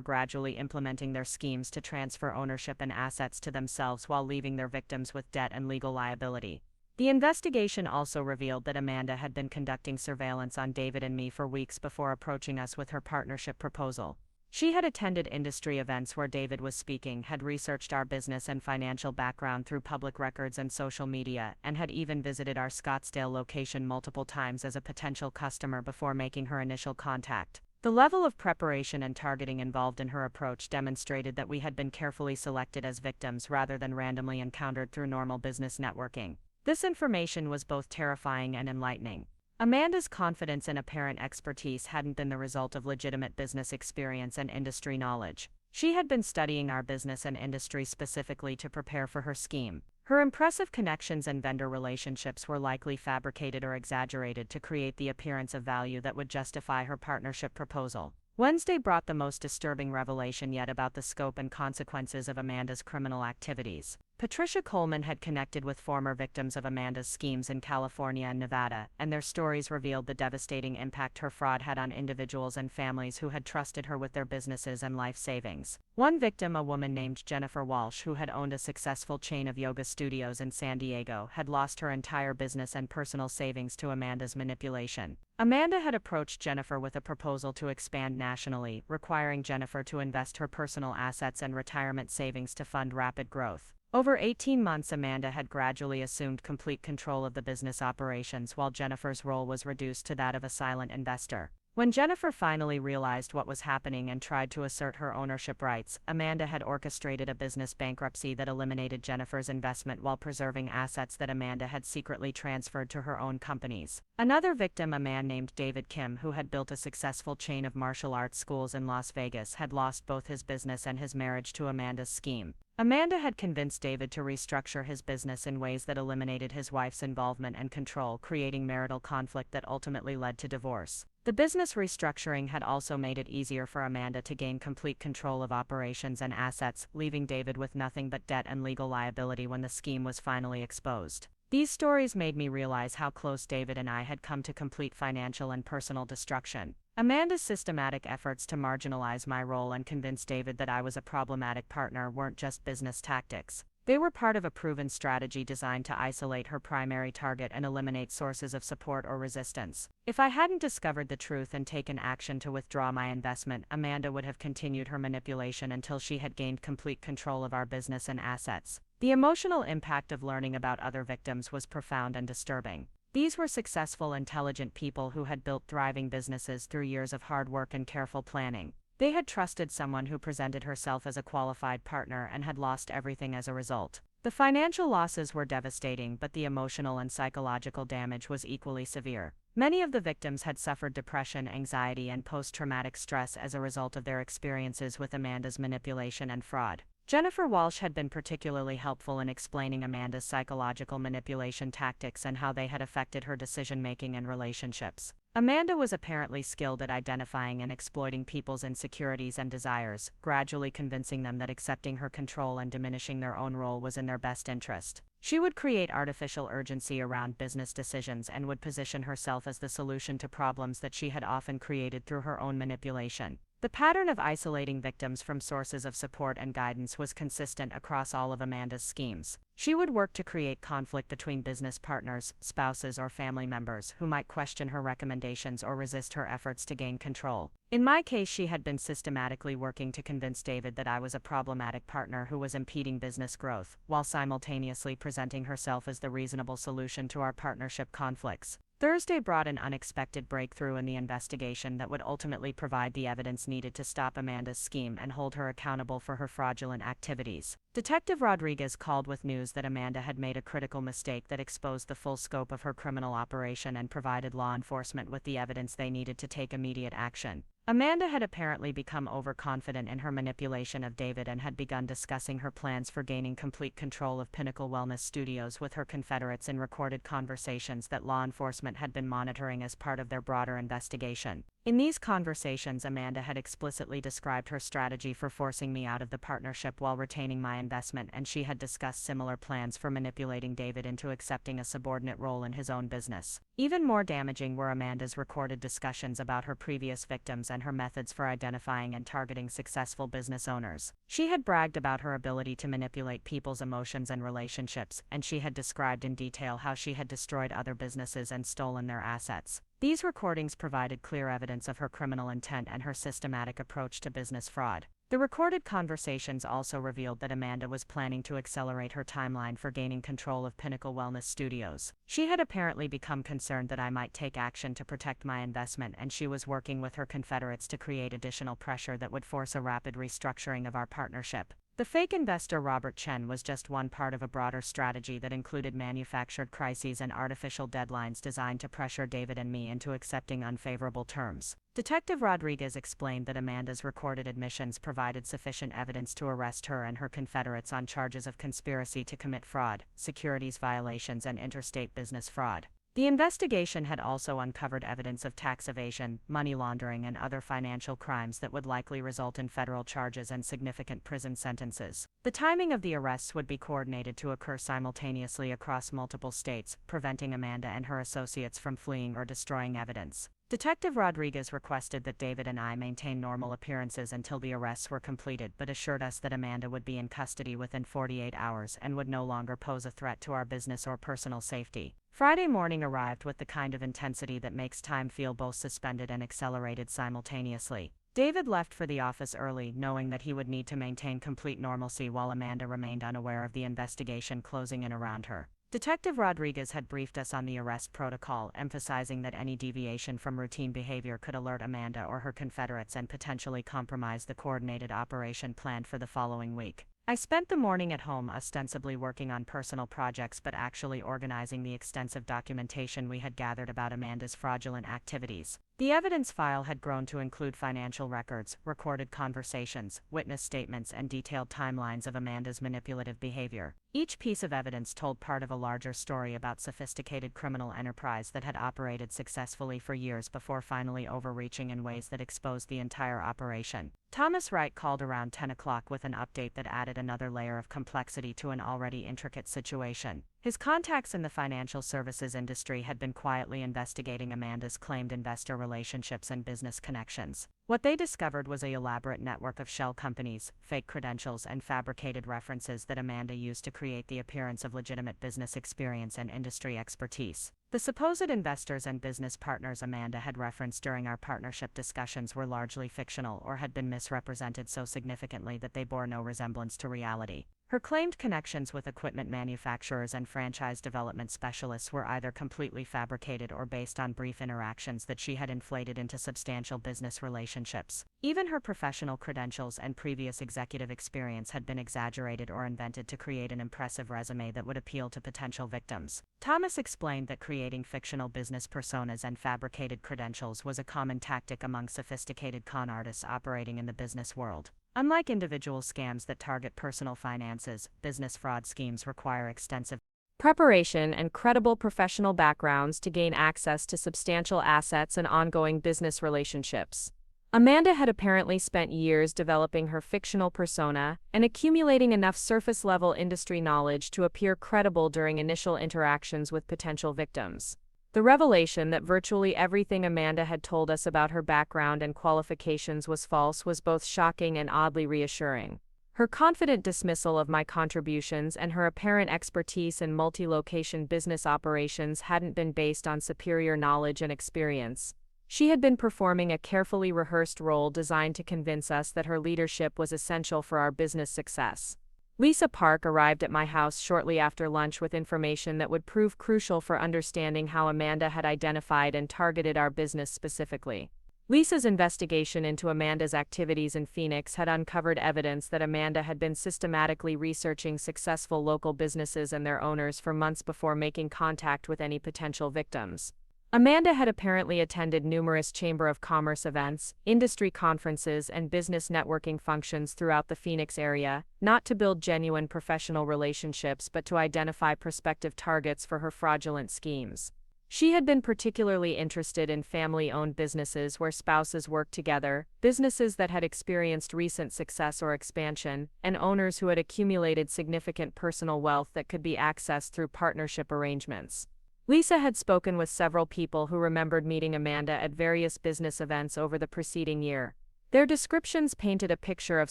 A: gradually implementing their schemes to transfer ownership and assets to themselves while leaving their victims with debt and legal liability. The investigation also revealed that Amanda had been conducting surveillance on David and me for weeks before approaching us with her partnership proposal. She had attended industry events where David was speaking, had researched our business and financial background through public records and social media, and had even visited our Scottsdale location multiple times as a potential customer before making her initial contact. The level of preparation and targeting involved in her approach demonstrated that we had been carefully selected as victims rather than randomly encountered through normal business networking. This information was both terrifying and enlightening. Amanda's confidence and apparent expertise hadn't been the result of legitimate business experience and industry knowledge. She had been studying our business and industry specifically to prepare for her scheme. Her impressive connections and vendor relationships were likely fabricated or exaggerated to create the appearance of value that would justify her partnership proposal. Wednesday brought the most disturbing revelation yet about the scope and consequences of Amanda's criminal activities. Patricia Coleman had connected with former victims of Amanda's schemes in California and Nevada, and their stories revealed the devastating impact her fraud had on individuals and families who had trusted her with their businesses and life savings. One victim, a woman named Jennifer Walsh, who had owned a successful chain of yoga studios in San Diego, had lost her entire business and personal savings to Amanda's manipulation. Amanda had approached Jennifer with a proposal to expand nationally, requiring Jennifer to invest her personal assets and retirement savings to fund rapid growth. Over 18 months, Amanda had gradually assumed complete control of the business operations while Jennifer's role was reduced to that of a silent investor. When Jennifer finally realized what was happening and tried to assert her ownership rights, Amanda had orchestrated a business bankruptcy that eliminated Jennifer's investment while preserving assets that Amanda had secretly transferred to her own companies. Another victim, a man named David Kim, who had built a successful chain of martial arts schools in Las Vegas, had lost both his business and his marriage to Amanda's scheme. Amanda had convinced David to restructure his business in ways that eliminated his wife's involvement and control, creating marital conflict that ultimately led to divorce. The business restructuring had also made it easier for Amanda to gain complete control of operations and assets, leaving David with nothing but debt and legal liability when the scheme was finally exposed. These stories made me realize how close David and I had come to complete financial and personal destruction. Amanda's systematic efforts to marginalize my role and convince David that I was a problematic partner weren't just business tactics. They were part of a proven strategy designed to isolate her primary target and eliminate sources of support or resistance. If I hadn't discovered the truth and taken action to withdraw my investment, Amanda would have continued her manipulation until she had gained complete control of our business and assets. The emotional impact of learning about other victims was profound and disturbing. These were successful, intelligent people who had built thriving businesses through years of hard work and careful planning. They had trusted someone who presented herself as a qualified partner and had lost everything as a result. The financial losses were devastating, but the emotional and psychological damage was equally severe. Many of the victims had suffered depression, anxiety, and post-traumatic stress as a result of their experiences with Amanda's manipulation and fraud. Jennifer Walsh had been particularly helpful in explaining Amanda's psychological manipulation tactics and how they had affected her decision-making and relationships. Amanda was apparently skilled at identifying and exploiting people's insecurities and desires, gradually convincing them that accepting her control and diminishing their own role was in their best interest. She would create artificial urgency around business decisions and would position herself as the solution to problems that she had often created through her own manipulation. The pattern of isolating victims from sources of support and guidance was consistent across all of Amanda's schemes. She would work to create conflict between business partners, spouses, or family members who might question her recommendations or resist her efforts to gain control. In my case, she had been systematically working to convince David that I was a problematic partner who was impeding business growth, while simultaneously presenting herself as the reasonable solution to our partnership conflicts. Thursday brought an unexpected breakthrough in the investigation that would ultimately provide the evidence needed to stop Amanda's scheme and hold her accountable for her fraudulent activities. Detective Rodriguez called with news that Amanda had made a critical mistake that exposed the full scope of her criminal operation and provided law enforcement with the evidence they needed to take immediate action. Amanda had apparently become overconfident in her manipulation of David and had begun discussing her plans for gaining complete control of Pinnacle Wellness Studios with her confederates in recorded conversations that law enforcement had been monitoring as part of their broader investigation. In these conversations, Amanda had explicitly described her strategy for forcing me out of the partnership while retaining my investment, and she had discussed similar plans for manipulating David into accepting a subordinate role in his own business. Even more damaging were Amanda's recorded discussions about her previous victims and her methods for identifying and targeting successful business owners. She had bragged about her ability to manipulate people's emotions and relationships, and she had described in detail how she had destroyed other businesses and stolen their assets. These recordings provided clear evidence of her criminal intent and her systematic approach to business fraud. The recorded conversations also revealed that Amanda was planning to accelerate her timeline for gaining control of Pinnacle Wellness Studios. She had apparently become concerned that I might take action to protect my investment, and she was working with her confederates to create additional pressure that would force a rapid restructuring of our partnership. The fake investor Robert Chen was just one part of a broader strategy that included manufactured crises and artificial deadlines designed to pressure David and me into accepting unfavorable terms. Detective Rodriguez explained that Amanda's recorded admissions provided sufficient evidence to arrest her and her confederates on charges of conspiracy to commit fraud, securities violations, and interstate business fraud. The investigation had also uncovered evidence of tax evasion, money laundering, and other financial crimes that would likely result in federal charges and significant prison sentences. The timing of the arrests would be coordinated to occur simultaneously across multiple states, preventing Amanda and her associates from fleeing or destroying evidence. Detective Rodriguez requested that David and I maintain normal appearances until the arrests were completed, but assured us that Amanda would be in custody within 48 hours and would no longer pose a threat to our business or personal safety. Friday morning arrived with the kind of intensity that makes time feel both suspended and accelerated simultaneously. David left for the office early, knowing that he would need to maintain complete normalcy while Amanda remained unaware of the investigation closing in around her. Detective Rodriguez had briefed us on the arrest protocol, emphasizing that any deviation from routine behavior could alert Amanda or her confederates and potentially compromise the coordinated operation planned for the following week. I spent the morning at home ostensibly working on personal projects but actually organizing the extensive documentation we had gathered about Amanda's fraudulent activities. The evidence file had grown to include financial records, recorded conversations, witness statements, and detailed timelines of Amanda's manipulative behavior. Each piece of evidence told part of a larger story about sophisticated criminal enterprise that had operated successfully for years before finally overreaching in ways that exposed the entire operation. Thomas Wright called around 10 o'clock with an update that added another layer of complexity to an already intricate situation. His contacts in the financial services industry had been quietly investigating Amanda's claimed investor relationships and business connections. What they discovered was an elaborate network of shell companies, fake credentials, and fabricated references that Amanda used to create the appearance of legitimate business experience and industry expertise. The supposed investors and business partners Amanda had referenced during our partnership discussions were largely fictional or had been misrepresented so significantly that they bore no resemblance to reality. Her claimed connections with equipment manufacturers and franchise development specialists were either completely fabricated or based on brief interactions that she had inflated into substantial business relationships. Even her professional credentials and previous executive experience had been exaggerated or invented to create an impressive resume that would appeal to potential victims. Thomas explained that creating fictional business personas and fabricated credentials was a common tactic among sophisticated con artists operating in the business world. Unlike individual scams that target personal finances, business fraud schemes require extensive
B: preparation and credible professional backgrounds to gain access to substantial assets and ongoing business relationships. Amanda had apparently spent years developing her fictional persona and accumulating enough surface-level industry knowledge to appear credible during initial interactions with potential victims. The revelation that virtually everything Amanda had told us about her background and qualifications was false was both shocking and oddly reassuring. Her confident dismissal of my contributions and her apparent expertise in multi-location business operations hadn't been based on superior knowledge and experience. She had been performing a carefully rehearsed role designed to convince us that her leadership was essential for our business success.
A: Lisa Park arrived at my house shortly after lunch with information that would prove crucial for understanding how Amanda had identified and targeted our business specifically. Lisa's investigation into Amanda's activities in Phoenix had uncovered evidence that Amanda had been systematically researching successful local businesses and their owners for months before making contact with any potential victims. Amanda had apparently attended numerous Chamber of Commerce events, industry conferences, and business networking functions throughout the Phoenix area, not to build genuine professional relationships but to identify prospective targets for her fraudulent schemes. She had been particularly interested in family-owned businesses where spouses worked together, businesses that had experienced recent success or expansion, and owners who had accumulated significant personal wealth that could be accessed through partnership arrangements. Lisa had spoken with several people who remembered meeting Amanda at various business events over the preceding year. Their descriptions painted a picture of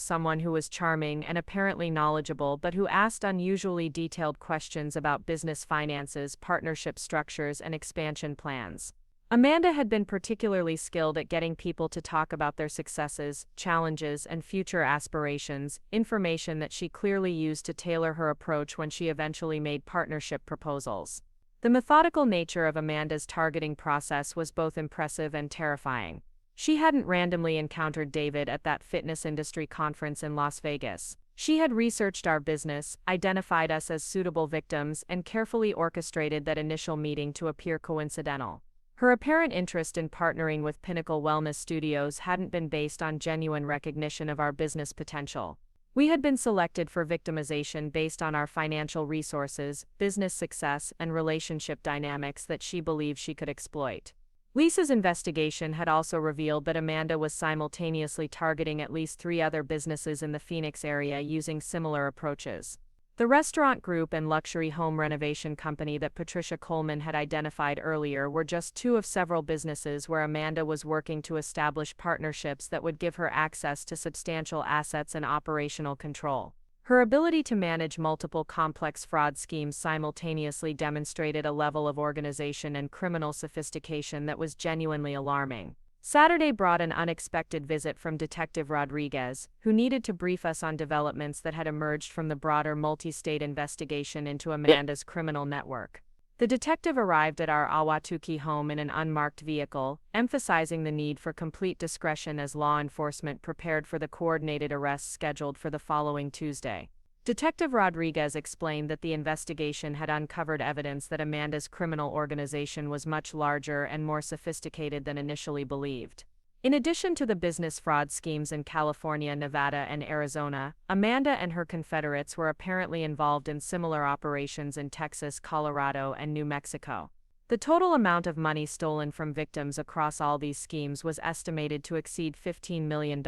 A: someone who was charming and apparently knowledgeable but who asked unusually detailed questions about business finances, partnership structures, and expansion plans. Amanda had been particularly skilled at getting people to talk about their successes, challenges, and future aspirations, information that she clearly used to tailor her approach when she eventually made partnership proposals. The methodical nature of Amanda's targeting process was both impressive and terrifying. She hadn't randomly encountered David at that fitness industry conference in Las Vegas. She had researched our business, identified us as suitable victims, and carefully orchestrated that initial meeting to appear coincidental. Her apparent interest in partnering with Pinnacle Wellness Studios hadn't been based on genuine recognition of our business potential. We had been selected for victimization based on our financial resources, business success, and relationship dynamics that she believed she could exploit. Lisa's investigation had also revealed that Amanda was simultaneously targeting at least 3 other businesses in the Phoenix area using similar approaches. The restaurant group and luxury home renovation company that Patricia Coleman had identified earlier were just 2 of several businesses where Amanda was working to establish partnerships that would give her access to substantial assets and operational control. Her ability to manage multiple complex fraud schemes simultaneously demonstrated a level of organization and criminal sophistication that was genuinely alarming. Saturday brought an unexpected visit from Detective Rodriguez, who needed to brief us on developments that had emerged from the broader multi-state investigation into Amanda's criminal network. The detective arrived at our Ahwatukee home in an unmarked vehicle, emphasizing the need for complete discretion as law enforcement prepared for the coordinated arrests scheduled for the following Tuesday. Detective Rodriguez explained that the investigation had uncovered evidence that Amanda's criminal organization was much larger and more sophisticated than initially believed. In addition to the business fraud schemes in California, Nevada, and Arizona, Amanda and her confederates were apparently involved in similar operations in Texas, Colorado, and New Mexico. The total amount of money stolen from victims across all these schemes was estimated to exceed $15 million,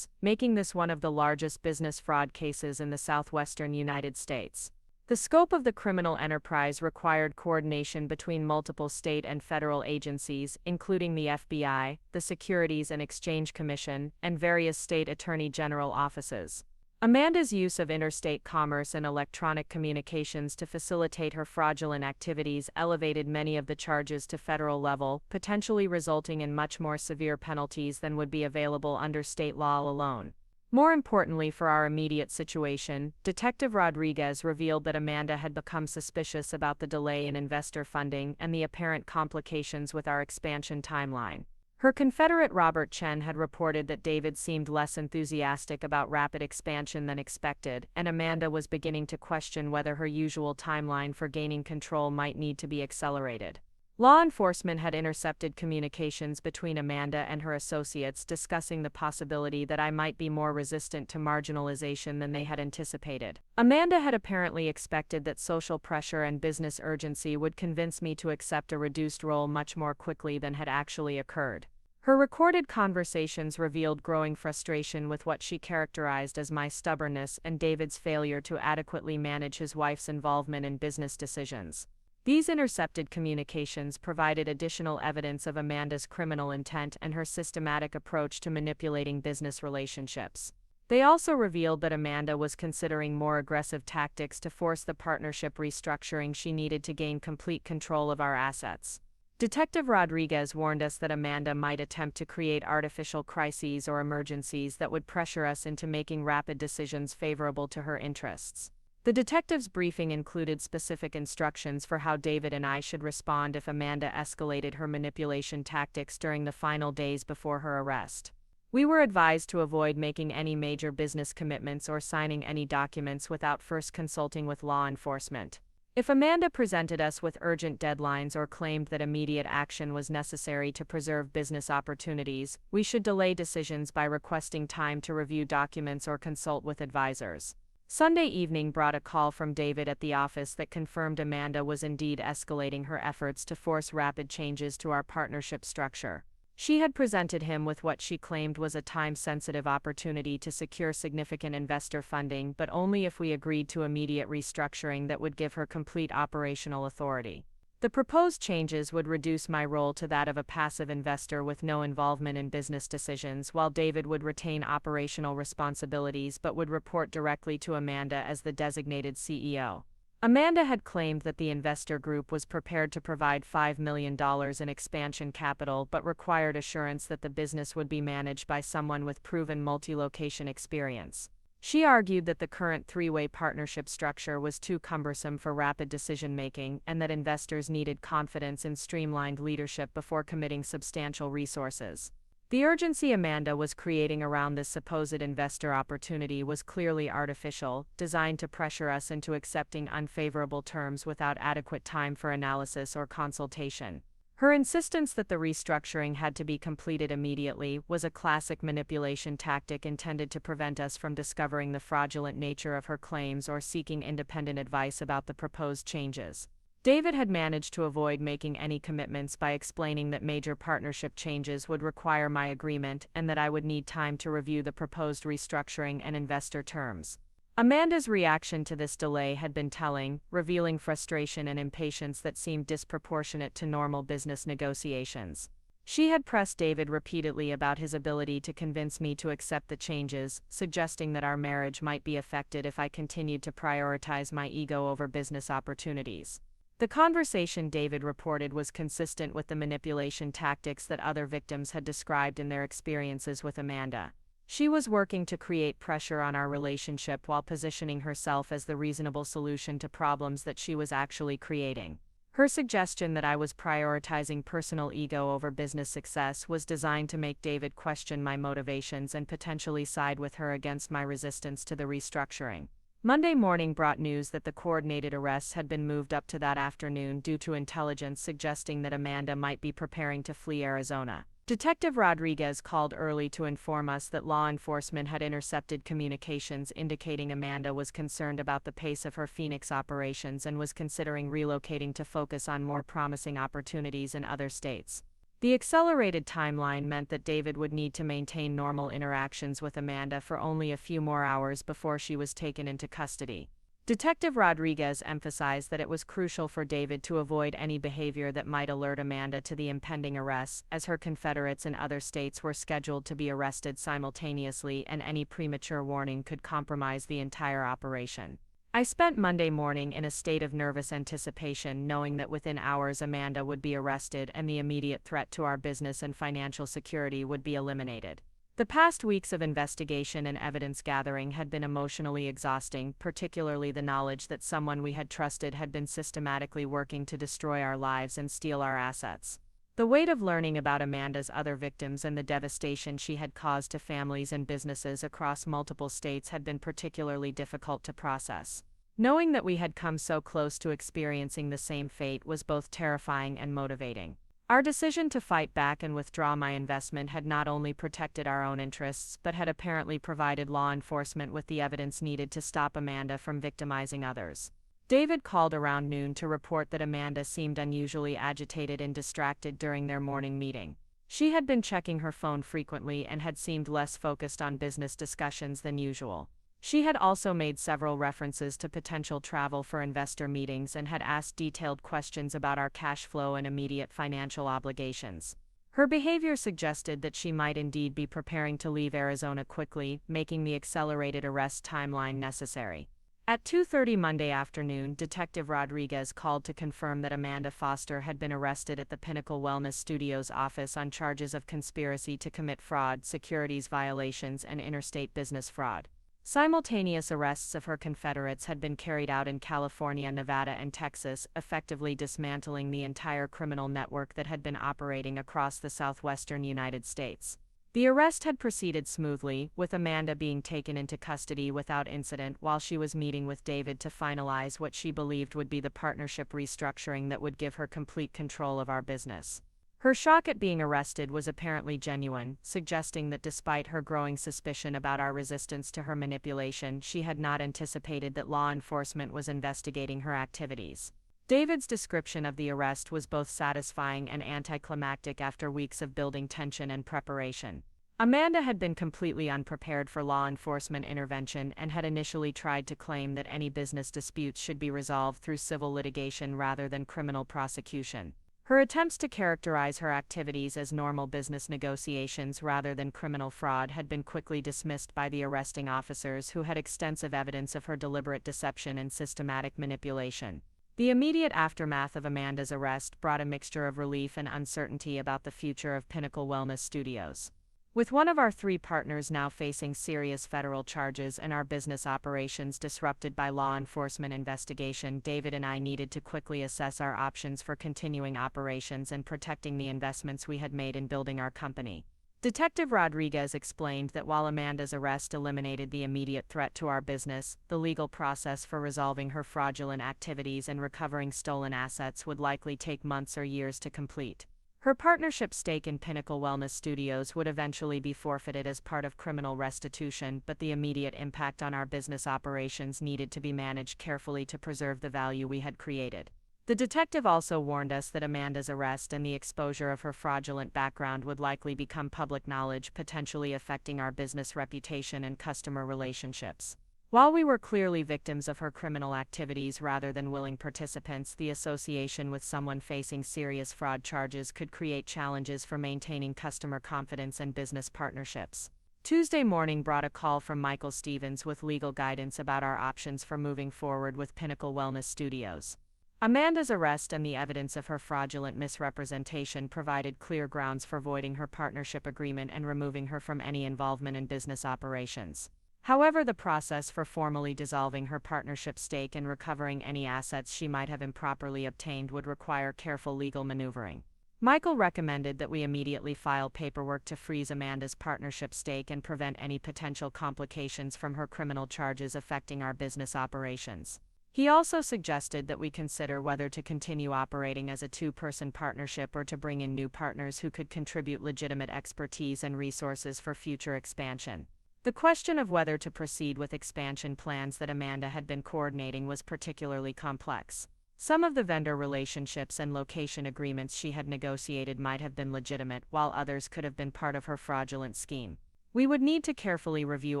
A: making this one of the largest business fraud cases in the southwestern United States. The scope of the criminal enterprise required coordination between multiple state and federal agencies, including the FBI, the Securities and Exchange Commission, and various state attorney general offices. Amanda's use of interstate commerce and electronic communications to facilitate her fraudulent activities elevated many of the charges to federal level, potentially resulting in much more severe penalties than would be available under state law alone. More importantly for our immediate situation, Detective Rodriguez revealed that Amanda had become suspicious about the delay in investor funding and the apparent complications with our expansion timeline. Her confederate Robert Chen had reported that David seemed less enthusiastic about rapid expansion than expected, and Amanda was beginning to question whether her usual timeline for gaining control might need to be accelerated. Law enforcement had intercepted communications between Amanda and her associates discussing the possibility that I might be more resistant to marginalization than they had anticipated. Amanda had apparently expected that social pressure and business urgency would convince me to accept a reduced role much more quickly than had actually occurred. Her recorded conversations revealed growing frustration with what she characterized as my stubbornness and David's failure to adequately manage his wife's involvement in business decisions. These intercepted communications provided additional evidence of Amanda's criminal intent and her systematic approach to manipulating business relationships. They also revealed that Amanda was considering more aggressive tactics to force the partnership restructuring she needed to gain complete control of our assets.
B: Detective Rodriguez warned us that Amanda might attempt to create artificial crises or emergencies that would pressure us into making rapid decisions favorable to her interests. The detective's briefing included specific instructions for how David and I should respond if Amanda escalated her manipulation tactics during the final days before her arrest. We were advised to avoid making any major business commitments or signing any documents without first consulting with law enforcement. If Amanda presented us with urgent deadlines or claimed that immediate action was necessary to preserve business opportunities, we should delay decisions by requesting time to review documents or consult with advisors. Sunday evening brought a call from David at the office that confirmed Amanda was indeed escalating her efforts to force rapid changes to our partnership structure. She had presented him with what she claimed was a time-sensitive opportunity to secure significant investor funding, but only if we agreed to immediate restructuring that would give her complete operational authority. The proposed changes would reduce my role to that of a passive investor with no involvement in business decisions, while David would retain operational responsibilities but would report directly to Amanda as the designated CEO. Amanda had claimed that the investor group was prepared to provide $5 million in expansion capital but required assurance that the business would be managed by someone with proven multi-location experience. She argued that the current three-way partnership structure was too cumbersome for rapid decision-making and that investors needed confidence in streamlined leadership before committing substantial resources. The urgency Amanda was creating around this supposed investor opportunity was clearly artificial, designed to pressure us into accepting unfavorable terms without adequate time for analysis or consultation. Her insistence that the restructuring had to be completed immediately was a classic manipulation tactic intended to prevent us from discovering the fraudulent nature of her claims or seeking independent advice about the proposed changes. David had managed to avoid making any commitments by explaining that major partnership changes would require my agreement and that I would need time to review the proposed restructuring and investor terms. Amanda's reaction to this delay had been telling, revealing frustration and impatience that seemed disproportionate to normal business negotiations. She had pressed David repeatedly about his ability to convince me to accept the changes, suggesting that our marriage might be affected if I continued to prioritize my ego over business opportunities. The conversation David reported was consistent with the manipulation tactics that other victims had described in their experiences with Amanda. She was working to create pressure on our relationship while positioning herself as the reasonable solution to problems that she was actually creating. Her suggestion that I was prioritizing personal ego over business success was designed to make David question my motivations and potentially side with her against my resistance to the restructuring. Monday morning brought news that the coordinated arrests had been moved up to that afternoon due to intelligence suggesting that Amanda might be preparing to flee Arizona. Detective Rodriguez called early to inform us that law enforcement had intercepted communications indicating Amanda was concerned about the pace of her Phoenix operations and was considering relocating to focus on more promising opportunities in other states. The accelerated timeline meant that David would need to maintain normal interactions with Amanda for only a few more hours before she was taken into custody. Detective Rodriguez emphasized that it was crucial for David to avoid any behavior that might alert Amanda to the impending arrests, as her confederates in other states were scheduled to be arrested simultaneously and any premature warning could compromise the entire operation. I spent Monday morning in a state of nervous anticipation, knowing that within hours Amanda would be arrested and the immediate threat to our business and financial security would be eliminated. The past weeks of investigation and evidence gathering had been emotionally exhausting, particularly the knowledge that someone we had trusted had been systematically working to destroy our lives and steal our assets. The weight of learning about Amanda's other victims and the devastation she had caused to families and businesses across multiple states had been particularly difficult to process. Knowing that we had come so close to experiencing the same fate was both terrifying and motivating. Our decision to fight back and withdraw my investment had not only protected our own interests but had apparently provided law enforcement with the evidence needed to stop Amanda from victimizing others. David called around noon to report that Amanda seemed unusually agitated and distracted during their morning meeting. She had been checking her phone frequently and had seemed less focused on business discussions than usual. She had also made several references to potential travel for investor meetings and had asked detailed questions about our cash flow and immediate financial obligations. Her behavior suggested that she might indeed be preparing to leave Arizona quickly, making the accelerated arrest timeline necessary. At 2:30 Monday afternoon, Detective Rodriguez called to confirm that Amanda Foster had been arrested at the Pinnacle Wellness Studios office on charges of conspiracy to commit fraud, securities violations, and interstate business fraud. Simultaneous arrests of her confederates had been carried out in California, Nevada, and Texas, effectively dismantling the entire criminal network that had been operating across the southwestern United States. The arrest had proceeded smoothly, with Amanda being taken into custody without incident while she was meeting with David to finalize what she believed would be the partnership restructuring that would give her complete control of our business. Her shock at being arrested was apparently genuine, suggesting that despite her growing suspicion about our resistance to her manipulation, she had not anticipated that law enforcement was investigating her activities. David's description of the arrest was both satisfying and anticlimactic after weeks of building tension and preparation. Amanda had been completely unprepared for law enforcement intervention and had initially tried to claim that any business disputes should be resolved through civil litigation rather than criminal prosecution. Her attempts to characterize her activities as normal business negotiations rather than criminal fraud had been quickly dismissed by the arresting officers, who had extensive evidence of her deliberate deception and systematic manipulation. The immediate aftermath of Amanda's arrest brought a mixture of relief and uncertainty about the future of Pinnacle Wellness Studios. With one of our 3 partners now facing serious federal charges and our business operations disrupted by law enforcement investigation, David and I needed to quickly assess our options for continuing operations and protecting the investments we had made in building our company. Detective Rodriguez explained that while Amanda's arrest eliminated the immediate threat to our business, the legal process for resolving her fraudulent activities and recovering stolen assets would likely take months or years to complete. Her partnership stake in Pinnacle Wellness Studios would eventually be forfeited as part of criminal restitution, but the immediate impact on our business operations needed to be managed carefully to preserve the value we had created. The detective also warned us that Amanda's arrest and the exposure of her fraudulent background would likely become public knowledge, potentially affecting our business reputation and customer relationships. While we were clearly victims of her criminal activities rather than willing participants, the association with someone facing serious fraud charges could create challenges for maintaining customer confidence and business partnerships. Tuesday morning brought a call from Michael Stevens with legal guidance about our options for moving forward with Pinnacle Wellness Studios. Amanda's arrest and the evidence of her fraudulent misrepresentation provided clear grounds for voiding her partnership agreement and removing her from any involvement in business operations. However, the process for formally dissolving her partnership stake and recovering any assets she might have improperly obtained would require careful legal maneuvering. Michael recommended that we immediately file paperwork to freeze Amanda's partnership stake and prevent any potential complications from her criminal charges affecting our business operations. He also suggested that we consider whether to continue operating as a 2-person partnership or to bring in new partners who could contribute legitimate expertise and resources for future expansion. The question of whether to proceed with expansion plans that Amanda had been coordinating was particularly complex. Some of the vendor relationships and location agreements she had negotiated might have been legitimate, while others could have been part of her fraudulent scheme. We would need to carefully review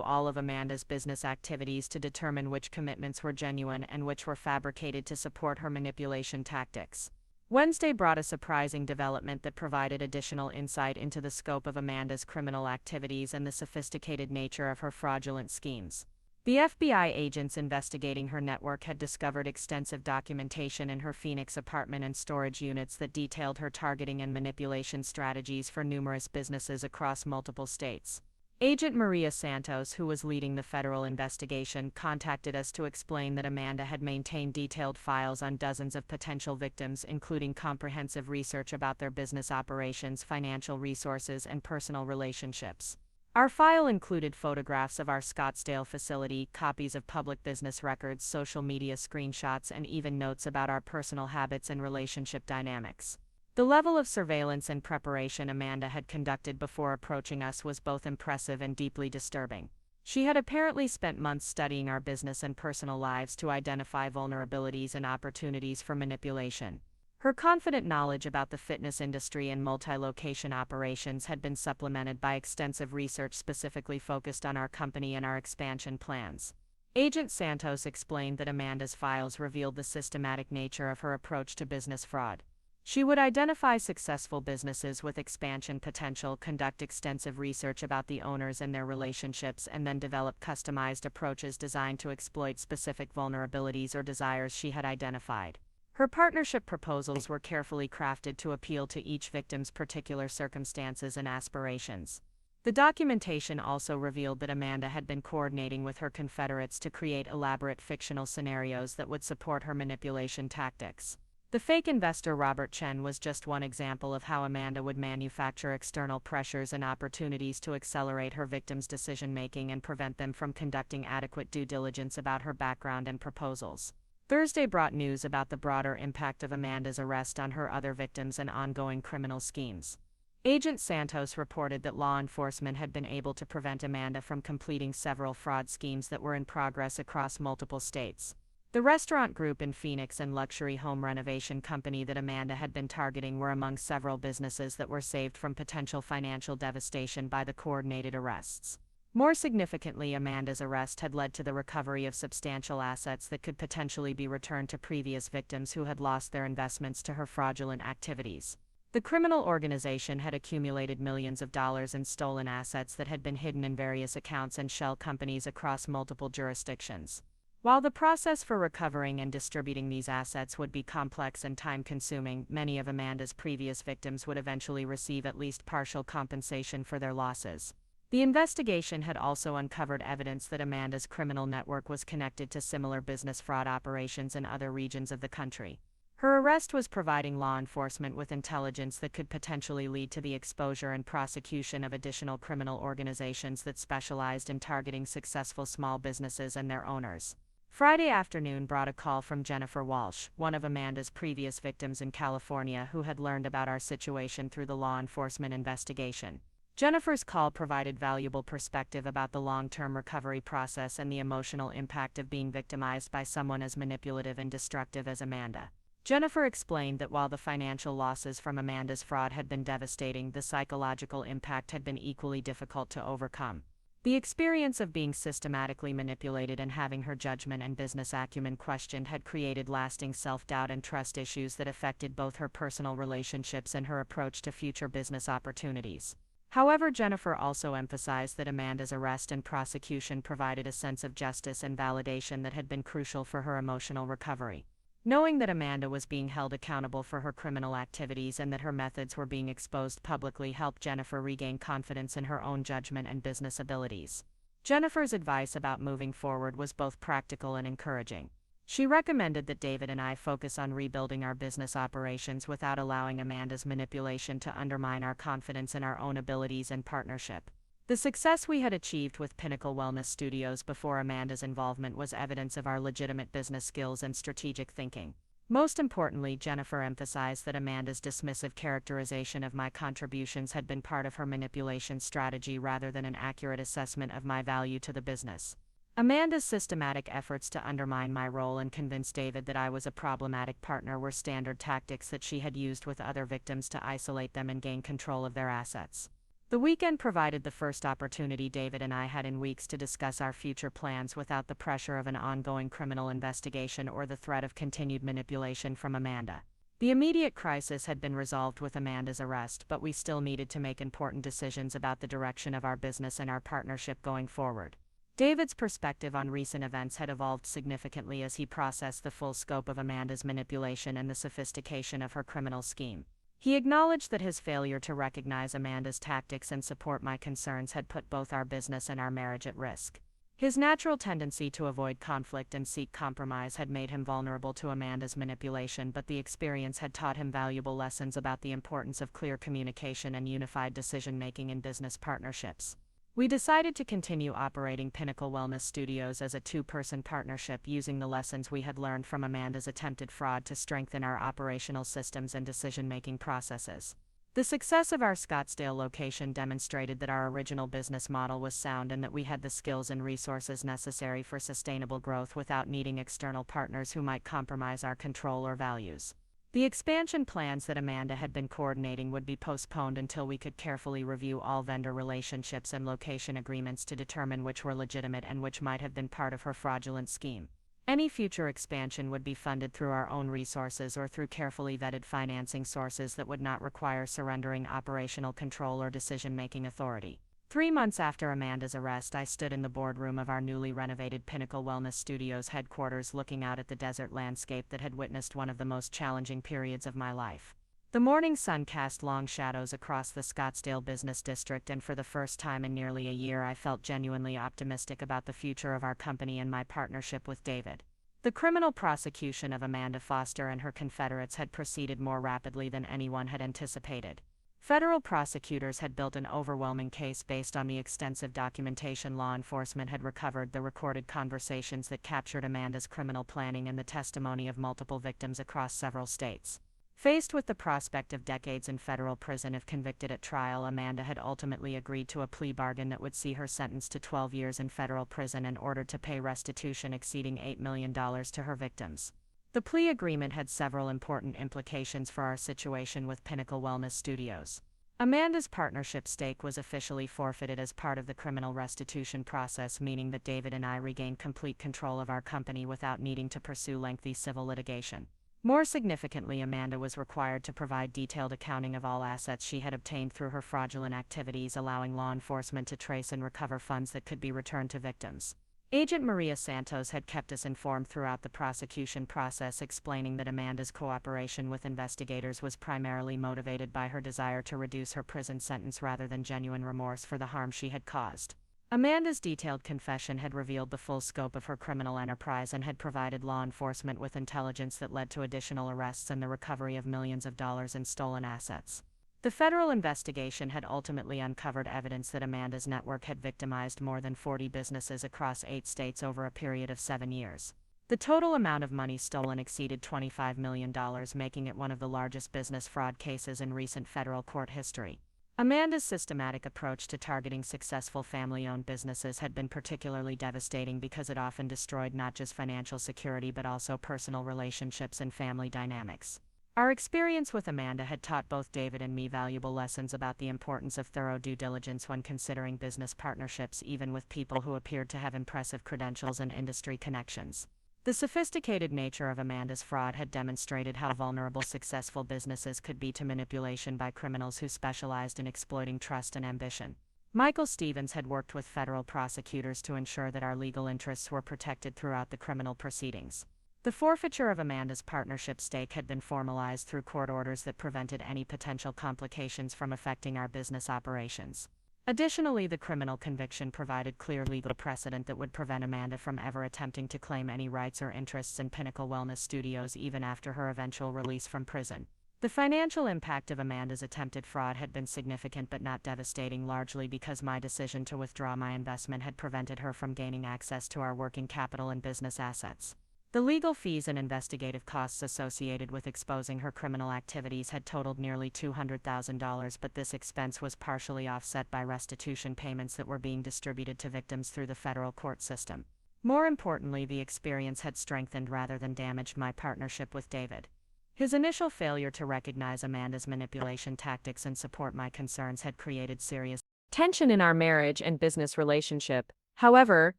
B: all of Amanda's business activities to determine which commitments were genuine and which were fabricated to support her manipulation tactics. Wednesday brought a surprising development that provided additional insight into the scope of Amanda's criminal activities and the sophisticated nature of her fraudulent schemes. The FBI agents investigating her network had discovered extensive documentation in her Phoenix apartment and storage units that detailed her targeting and manipulation strategies for numerous businesses across multiple states. Agent Maria Santos, who was leading the federal investigation, contacted us to explain that Amanda had maintained detailed files on dozens of potential victims, including comprehensive research about their business operations, financial resources, and personal relationships. Our file included photographs of our Scottsdale facility, copies of public business records, social media screenshots, and even notes about our personal habits and relationship dynamics. The level of surveillance and preparation Amanda had conducted before approaching us was both impressive and deeply disturbing. She had apparently spent months studying our business and personal lives to identify vulnerabilities and opportunities for manipulation. Her confident knowledge about the fitness industry and multi-location operations had been supplemented by extensive research specifically focused on our company and our expansion plans. Agent Santos explained that Amanda's files revealed the systematic nature of her approach to business fraud. She would identify successful businesses with expansion potential, conduct extensive research about the owners and their relationships, and then develop customized approaches designed to exploit specific vulnerabilities or desires she had identified. Her partnership proposals were carefully crafted to appeal to each victim's particular circumstances and aspirations. The documentation also revealed that Amanda had been coordinating with her confederates to create elaborate fictional scenarios that would support her manipulation tactics. The fake investor Robert Chen was just one example of how Amanda would manufacture external pressures and opportunities to accelerate her victims' decision-making and prevent them from conducting adequate due diligence about her background and proposals. Thursday brought news about the broader impact of Amanda's arrest on her other victims and ongoing criminal schemes. Agent Santos reported that law enforcement had been able to prevent Amanda from completing several fraud schemes that were in progress across multiple states. The restaurant group in Phoenix and luxury home renovation company that Amanda had been targeting were among several businesses that were saved from potential financial devastation by the coordinated arrests. More significantly, Amanda's arrest had led to the recovery of substantial assets that could potentially be returned to previous victims who had lost their investments to her fraudulent activities. The criminal organization had accumulated millions of dollars in stolen assets that had been hidden in various accounts and shell companies across multiple jurisdictions. While the process for recovering and distributing these assets would be complex and time-consuming, many of Amanda's previous victims would eventually receive at least partial compensation for their losses. The investigation had also uncovered evidence that Amanda's criminal network was connected to similar business fraud operations in other regions of the country. Her arrest was providing law enforcement with intelligence that could potentially lead to the exposure and prosecution of additional criminal organizations that specialized in targeting successful small businesses and their owners. Friday afternoon brought a call from Jennifer Walsh, one of Amanda's previous victims in California, who had learned about our situation through the law enforcement investigation. Jennifer's call provided valuable perspective about the long-term recovery process and the emotional impact of being victimized by someone as manipulative and destructive as Amanda. Jennifer explained that while the financial losses from Amanda's fraud had been devastating, the psychological impact had been equally difficult to overcome. The experience of being systematically manipulated and having her judgment and business acumen questioned had created lasting self-doubt and trust issues that affected both her personal relationships and her approach to future business opportunities. However, Jennifer also emphasized that Amanda's arrest and prosecution provided a sense of justice and validation that had been crucial for her emotional recovery. Knowing that Amanda was being held accountable for her criminal activities and that her methods were being exposed publicly helped Jennifer regain confidence in her own judgment and business abilities. Jennifer's advice about moving forward was both practical and encouraging. She recommended that David and I focus on rebuilding our business operations without allowing Amanda's manipulation to undermine our confidence in our own abilities and partnership. The success we had achieved with Pinnacle Wellness Studios before Amanda's involvement was evidence of our legitimate business skills and strategic thinking. Most importantly, Jennifer emphasized that Amanda's dismissive characterization of my contributions had been part of her manipulation strategy rather than an accurate assessment of my value to the business. Amanda's systematic efforts to undermine my role and convince David that I was a problematic partner were standard tactics that she had used with other victims to isolate them and gain control of their assets. The weekend provided the first opportunity David and I had in weeks to discuss our future plans without the pressure of an ongoing criminal investigation or the threat of continued manipulation from Amanda. The immediate crisis had been resolved with Amanda's arrest, but we still needed to make important decisions about the direction of our business and our partnership going forward. David's perspective on recent events had evolved significantly as he processed the full scope of Amanda's manipulation and the sophistication of her criminal scheme. He acknowledged that his failure to recognize Amanda's tactics and support my concerns had put both our business and our marriage at risk. His natural tendency to avoid conflict and seek compromise had made him vulnerable to Amanda's manipulation, but the experience had taught him valuable lessons about the importance of clear communication and unified decision-making in business partnerships. We decided to continue operating Pinnacle Wellness Studios as a two-person partnership using the lessons we had learned from Amanda's attempted fraud to strengthen our operational systems and decision-making processes. The success of our Scottsdale location demonstrated that our original business model was sound and that we had the skills and resources necessary for sustainable growth without needing external partners who might compromise our control or values. The expansion plans that Amanda had been coordinating would be postponed until we could carefully review all vendor relationships and location agreements to determine which were legitimate and which might have been part of her fraudulent scheme. Any future expansion would be funded through our own resources or through carefully vetted financing sources that would not require surrendering operational control or decision-making authority. 3 months after Amanda's arrest, I stood in the boardroom of our newly renovated Pinnacle Wellness Studios headquarters looking out at the desert landscape that had witnessed one of the most challenging periods of my life. The morning sun cast long shadows across the Scottsdale business district, and for the first time in nearly a year I felt genuinely optimistic about the future of our company and my partnership with David. The criminal prosecution of Amanda Foster and her confederates had proceeded more rapidly than anyone had anticipated. Federal prosecutors had built an overwhelming case based on the extensive documentation law enforcement had recovered, the recorded conversations that captured Amanda's criminal planning, and the testimony of multiple victims across several states. Faced with the prospect of decades in federal prison if convicted at trial, Amanda had ultimately agreed to a plea bargain that would see her sentenced to 12 years in federal prison and ordered to pay restitution exceeding $8 million to her victims. The plea agreement had several important implications for our situation with Pinnacle Wellness Studios. Amanda's partnership stake was officially forfeited as part of the criminal restitution process, meaning that David and I regained complete control of our company without needing to pursue lengthy civil litigation. More significantly, Amanda was required to provide detailed accounting of all assets she had obtained through her fraudulent activities, allowing law enforcement to trace and recover funds that could be returned to victims. Agent Maria Santos had kept us informed throughout the prosecution process, explaining that Amanda's cooperation with investigators was primarily motivated by her desire to reduce her prison sentence rather than genuine remorse for the harm she had caused. Amanda's detailed confession had revealed the full scope of her criminal enterprise and had provided law enforcement with intelligence that led to additional arrests and the recovery of millions of dollars in stolen assets. The federal investigation had ultimately uncovered evidence that Amanda's network had victimized more than 40 businesses across 8 states over a period of 7 years. The total amount of money stolen exceeded $25 million, making it one of the largest business fraud cases in recent federal court history. Amanda's systematic approach to targeting successful family-owned businesses had been particularly devastating because it often destroyed not just financial security but also personal relationships and family dynamics. Our experience with Amanda had taught both David and me valuable lessons about the importance of thorough due diligence when considering business partnerships, even with people who appeared to have impressive credentials and industry connections. The sophisticated nature of Amanda's fraud had demonstrated how vulnerable successful businesses could be to manipulation by criminals who specialized in exploiting trust and ambition. Michael Stevens had worked with federal prosecutors to ensure that our legal interests were protected throughout the criminal proceedings. The forfeiture of Amanda's partnership stake had been formalized through court orders that prevented any potential complications from affecting our business operations. Additionally, the criminal conviction provided clear legal precedent that would prevent Amanda from ever attempting to claim any rights or interests in Pinnacle Wellness Studios even after her eventual release from prison. The financial impact of Amanda's attempted fraud had been significant but not devastating, largely because my decision to withdraw my investment had prevented her from gaining access to our working capital and business assets. The legal fees and investigative costs associated with exposing her criminal activities had totaled nearly $200,000, but this expense was partially offset by restitution payments that were being distributed to victims through the federal court system. More importantly, the experience had strengthened rather than damaged my partnership with David. His initial failure to recognize Amanda's manipulation tactics and support my concerns had created serious
A: tension in our marriage and business relationship. However,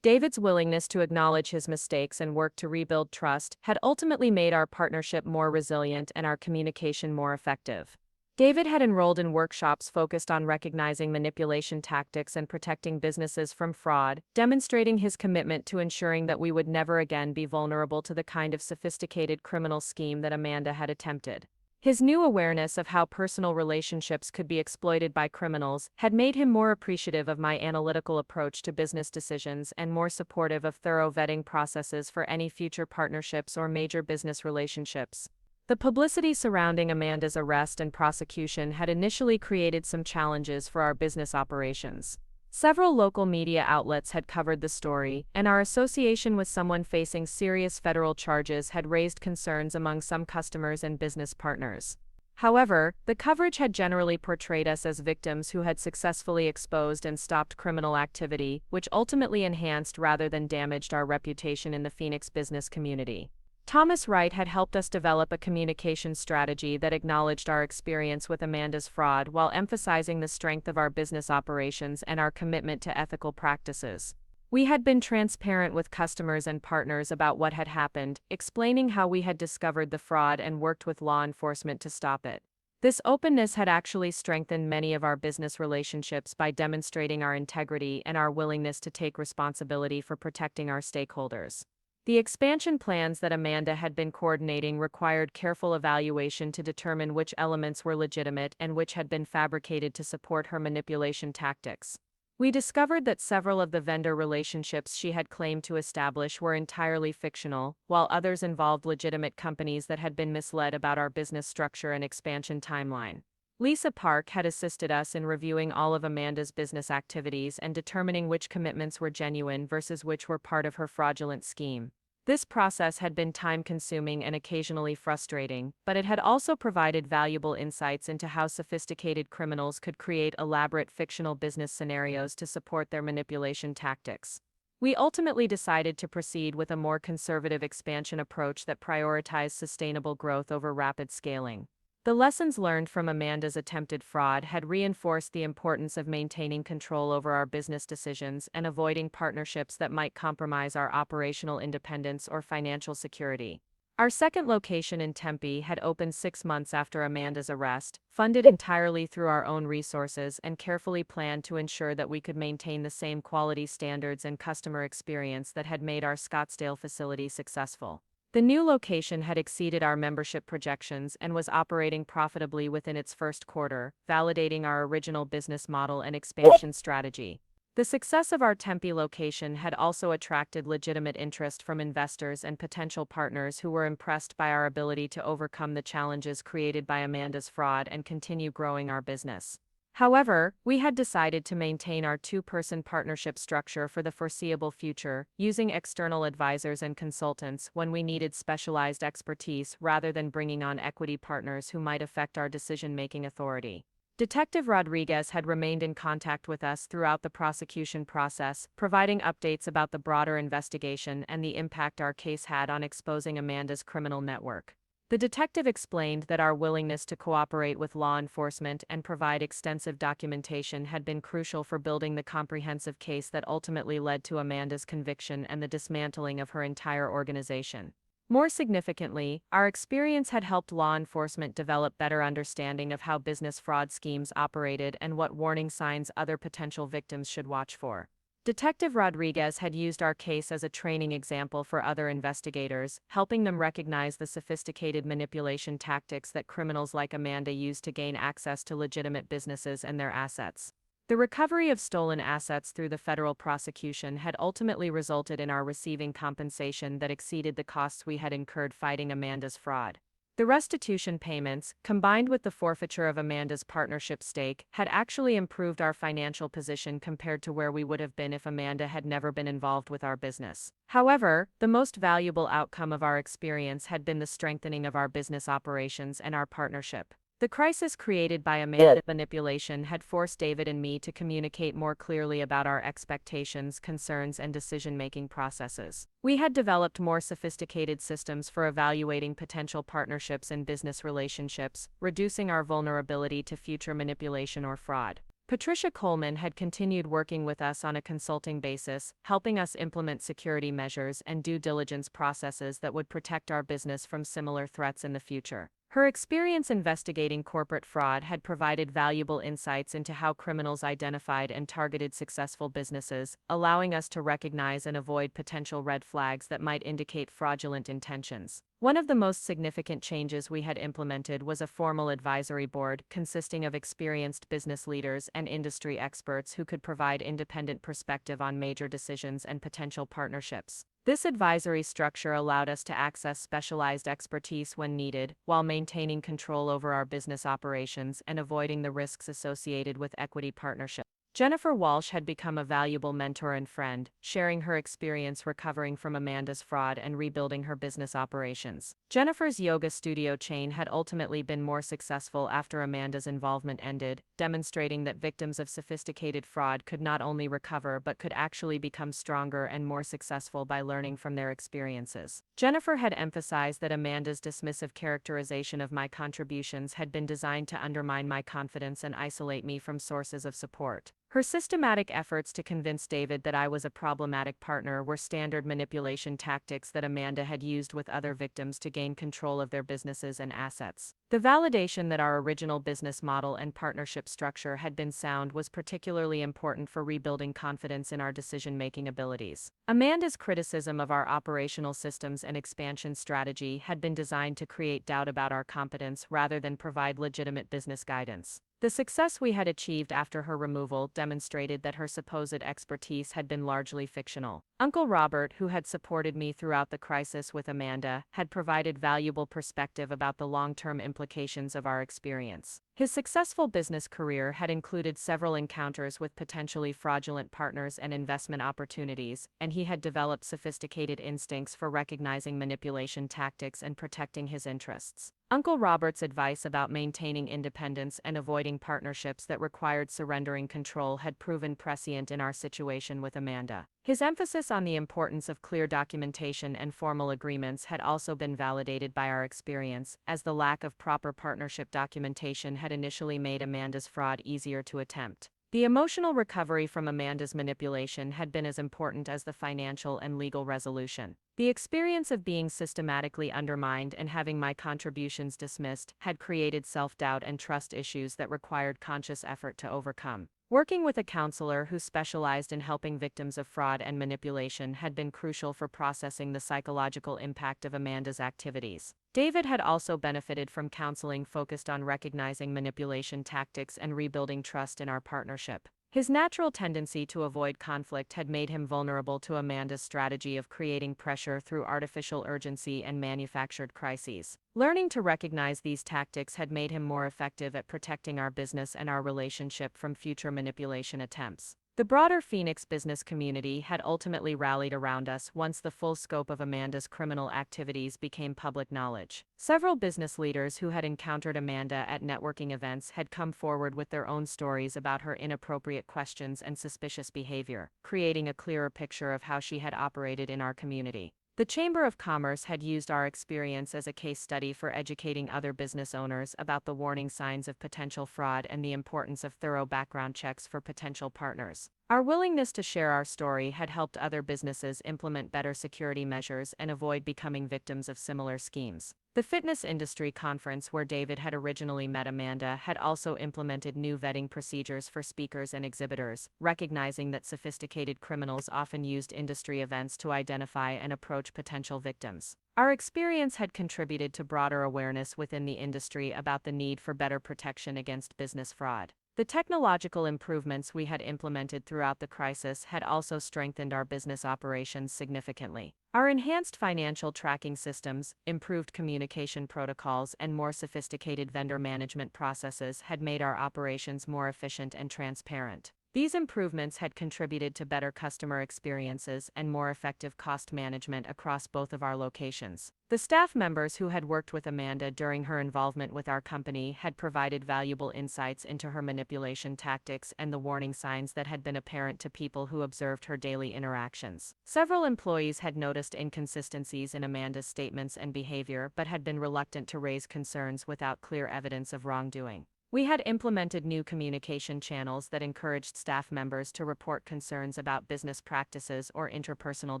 A: David's willingness to acknowledge his mistakes and work to rebuild trust had ultimately made our partnership more resilient and our communication more effective. David had enrolled in workshops focused on recognizing manipulation tactics and protecting businesses from fraud, demonstrating his commitment to ensuring that we would never again be vulnerable to the kind of sophisticated criminal scheme that Amanda had attempted. His new awareness of how personal relationships could be exploited by criminals had made him more appreciative of my analytical approach to business decisions and more supportive of thorough vetting processes for any future partnerships or major business relationships. The publicity surrounding Amanda's arrest and prosecution had initially created some challenges for our business operations. Several local media outlets had covered the story, and our association with someone facing serious federal charges had raised concerns among some customers and business partners. However, the coverage had generally portrayed us as victims who had successfully exposed and stopped criminal activity, which ultimately enhanced rather than damaged our reputation in the Phoenix business community. Thomas Wright had helped us develop a communication strategy that acknowledged our experience with Amanda's fraud while emphasizing the strength of our business operations and our commitment to ethical practices.
B: We had been transparent with customers and partners about what had happened, explaining how we had discovered the fraud and worked with law enforcement to stop it. This openness had actually strengthened many of our business relationships by demonstrating our integrity and our willingness to take responsibility for protecting our stakeholders. The expansion plans that Amanda had been coordinating required careful evaluation to determine which elements were legitimate and which had been fabricated to support her manipulation tactics. We discovered that several of the vendor relationships she had claimed to establish were entirely fictional, while others involved legitimate companies that had been misled about our business structure and expansion timeline. Lisa Park had assisted us in reviewing all of Amanda's business activities and determining which commitments were genuine versus which were part of her fraudulent scheme. This process had been time-consuming and occasionally frustrating, but it had also provided valuable insights into how sophisticated criminals could create elaborate fictional business scenarios to support their manipulation tactics. We ultimately decided to proceed with a more conservative expansion approach that prioritized sustainable growth over rapid scaling. The lessons learned from Amanda's attempted fraud had reinforced the importance of maintaining control over our business decisions and avoiding partnerships that might compromise our operational independence or financial security. Our second location in Tempe had opened 6 months after Amanda's arrest, funded entirely through our own resources and carefully planned to ensure that we could maintain the same quality standards and customer experience that had made our Scottsdale facility successful. The new location had exceeded our membership projections and was operating profitably within its first quarter, validating our original business model and expansion strategy. The success of our Tempe location had also attracted legitimate interest from investors and potential partners who were impressed by our ability to overcome the challenges created by Amanda's fraud and continue growing our business. However, we had decided to maintain our two-person partnership structure for the foreseeable future, using external advisors and consultants when we needed specialized expertise rather than bringing on equity partners who might affect our decision-making authority. Detective Rodriguez had remained in contact with us throughout the prosecution process, providing updates about the broader investigation and the impact our case had on exposing Amanda's criminal network. The detective explained that our willingness to cooperate with law enforcement and provide extensive documentation had been crucial for building the comprehensive case that ultimately led to Amanda's conviction and the dismantling of her entire organization. More significantly, our experience had helped law enforcement develop better understanding of how business fraud schemes operated and what warning signs other potential victims should watch for. Detective Rodriguez had used our case as a training example for other investigators, helping them recognize the sophisticated manipulation tactics that criminals like Amanda use to gain access to legitimate businesses and their assets. The recovery of stolen assets through the federal prosecution had ultimately resulted in our receiving compensation that exceeded the costs we had incurred fighting Amanda's fraud. The restitution payments, combined with the forfeiture of Amanda's partnership stake, had actually improved our financial position compared to where we would have been if Amanda had never been involved with our business. However, the most valuable outcome of our experience had been the strengthening of our business operations and our partnership. The crisis created by Amanda's manipulation had forced David and me to communicate more clearly about our expectations, concerns, and decision-making processes. We had developed more sophisticated systems for evaluating potential partnerships and business relationships, reducing our vulnerability to future manipulation or fraud. Patricia Coleman had continued working with us on a consulting basis, helping us implement security measures and due diligence processes that would protect our business from similar threats in the future. Her experience investigating corporate fraud had provided valuable insights into how criminals identified and targeted successful businesses, allowing us to recognize and avoid potential red flags that might indicate fraudulent intentions. One of the most significant changes we had implemented was a formal advisory board consisting of experienced business leaders and industry experts who could provide independent perspective on major decisions and potential partnerships. This advisory structure allowed us to access specialized expertise when needed, while maintaining control over our business operations and avoiding the risks associated with equity partnerships. Jennifer Walsh had become a valuable mentor and friend, sharing her experience recovering from Amanda's fraud and rebuilding her business operations. Jennifer's yoga studio chain had ultimately been more successful after Amanda's involvement ended, demonstrating that victims of sophisticated fraud could not only recover but could actually become stronger and more successful by learning from their experiences. Jennifer had emphasized that Amanda's dismissive characterization of my contributions had been designed to undermine my confidence and isolate me from sources of support. Her systematic efforts to convince David that I was a problematic partner were standard manipulation tactics that Amanda had used with other victims to gain control of their businesses and assets. The validation that our original business model and partnership structure had been sound was particularly important for rebuilding confidence in our decision-making abilities. Amanda's criticism of our operational systems and expansion strategy had been designed to create doubt about our competence rather than provide legitimate business guidance. The success we had achieved after her removal demonstrated that her supposed expertise had been largely fictional. Uncle Robert, who had supported me throughout the crisis with Amanda, had provided valuable perspective about the long-term implications of our experience. His successful business career had included several encounters with potentially fraudulent partners and investment opportunities, and he had developed sophisticated instincts for recognizing manipulation tactics and protecting his interests. Uncle Robert's advice about maintaining independence and avoiding partnerships that required surrendering control had proven prescient in our situation with Amanda. His emphasis on the importance of clear documentation and formal agreements had also been validated by our experience, as the lack of proper partnership documentation had initially made Amanda's fraud easier to attempt. The emotional recovery from Amanda's manipulation had been as important as the financial and legal resolution. The experience of being systematically undermined and having my contributions dismissed had created self-doubt and trust issues that required conscious effort to overcome. Working with a counselor who specialized in helping victims of fraud and manipulation had been crucial for processing the psychological impact of Amanda's activities. David had also benefited from counseling focused on recognizing manipulation tactics and rebuilding trust in our partnership. His natural tendency to avoid conflict had made him vulnerable to Amanda's strategy of creating pressure through artificial urgency and manufactured crises. Learning to recognize these tactics had made him more effective at protecting our business and our relationship from future manipulation attempts. The broader Phoenix business community had ultimately rallied around us once the full scope of Amanda's criminal activities became public knowledge. Several business leaders who had encountered Amanda at networking events had come forward with their own stories about her inappropriate questions and suspicious behavior, creating a clearer picture of how she had operated in our community. The Chamber of Commerce had used our experience as a case study for educating other business owners about the warning signs of potential fraud and the importance of thorough background checks for potential partners. Our willingness to share our story had helped other businesses implement better security measures and avoid becoming victims of similar schemes. The fitness industry conference where David had originally met Amanda had also implemented new vetting procedures for speakers and exhibitors, recognizing that sophisticated criminals often used industry events to identify and approach potential victims. Our experience had contributed to broader awareness within the industry about the need for better protection against business fraud. The technological improvements we had implemented throughout the crisis had also strengthened our business operations significantly. Our enhanced financial tracking systems, improved communication protocols, and more sophisticated vendor management processes had made our operations more efficient and transparent. These improvements had contributed to better customer experiences and more effective cost management across both of our locations. The staff members who had worked with Amanda during her involvement with our company had provided valuable insights into her manipulation tactics and the warning signs that had been apparent to people who observed her daily interactions. Several employees had noticed inconsistencies in Amanda's statements and behavior but had been reluctant to raise concerns without clear evidence of wrongdoing. We had implemented new communication channels that encouraged staff members to report concerns about business practices or interpersonal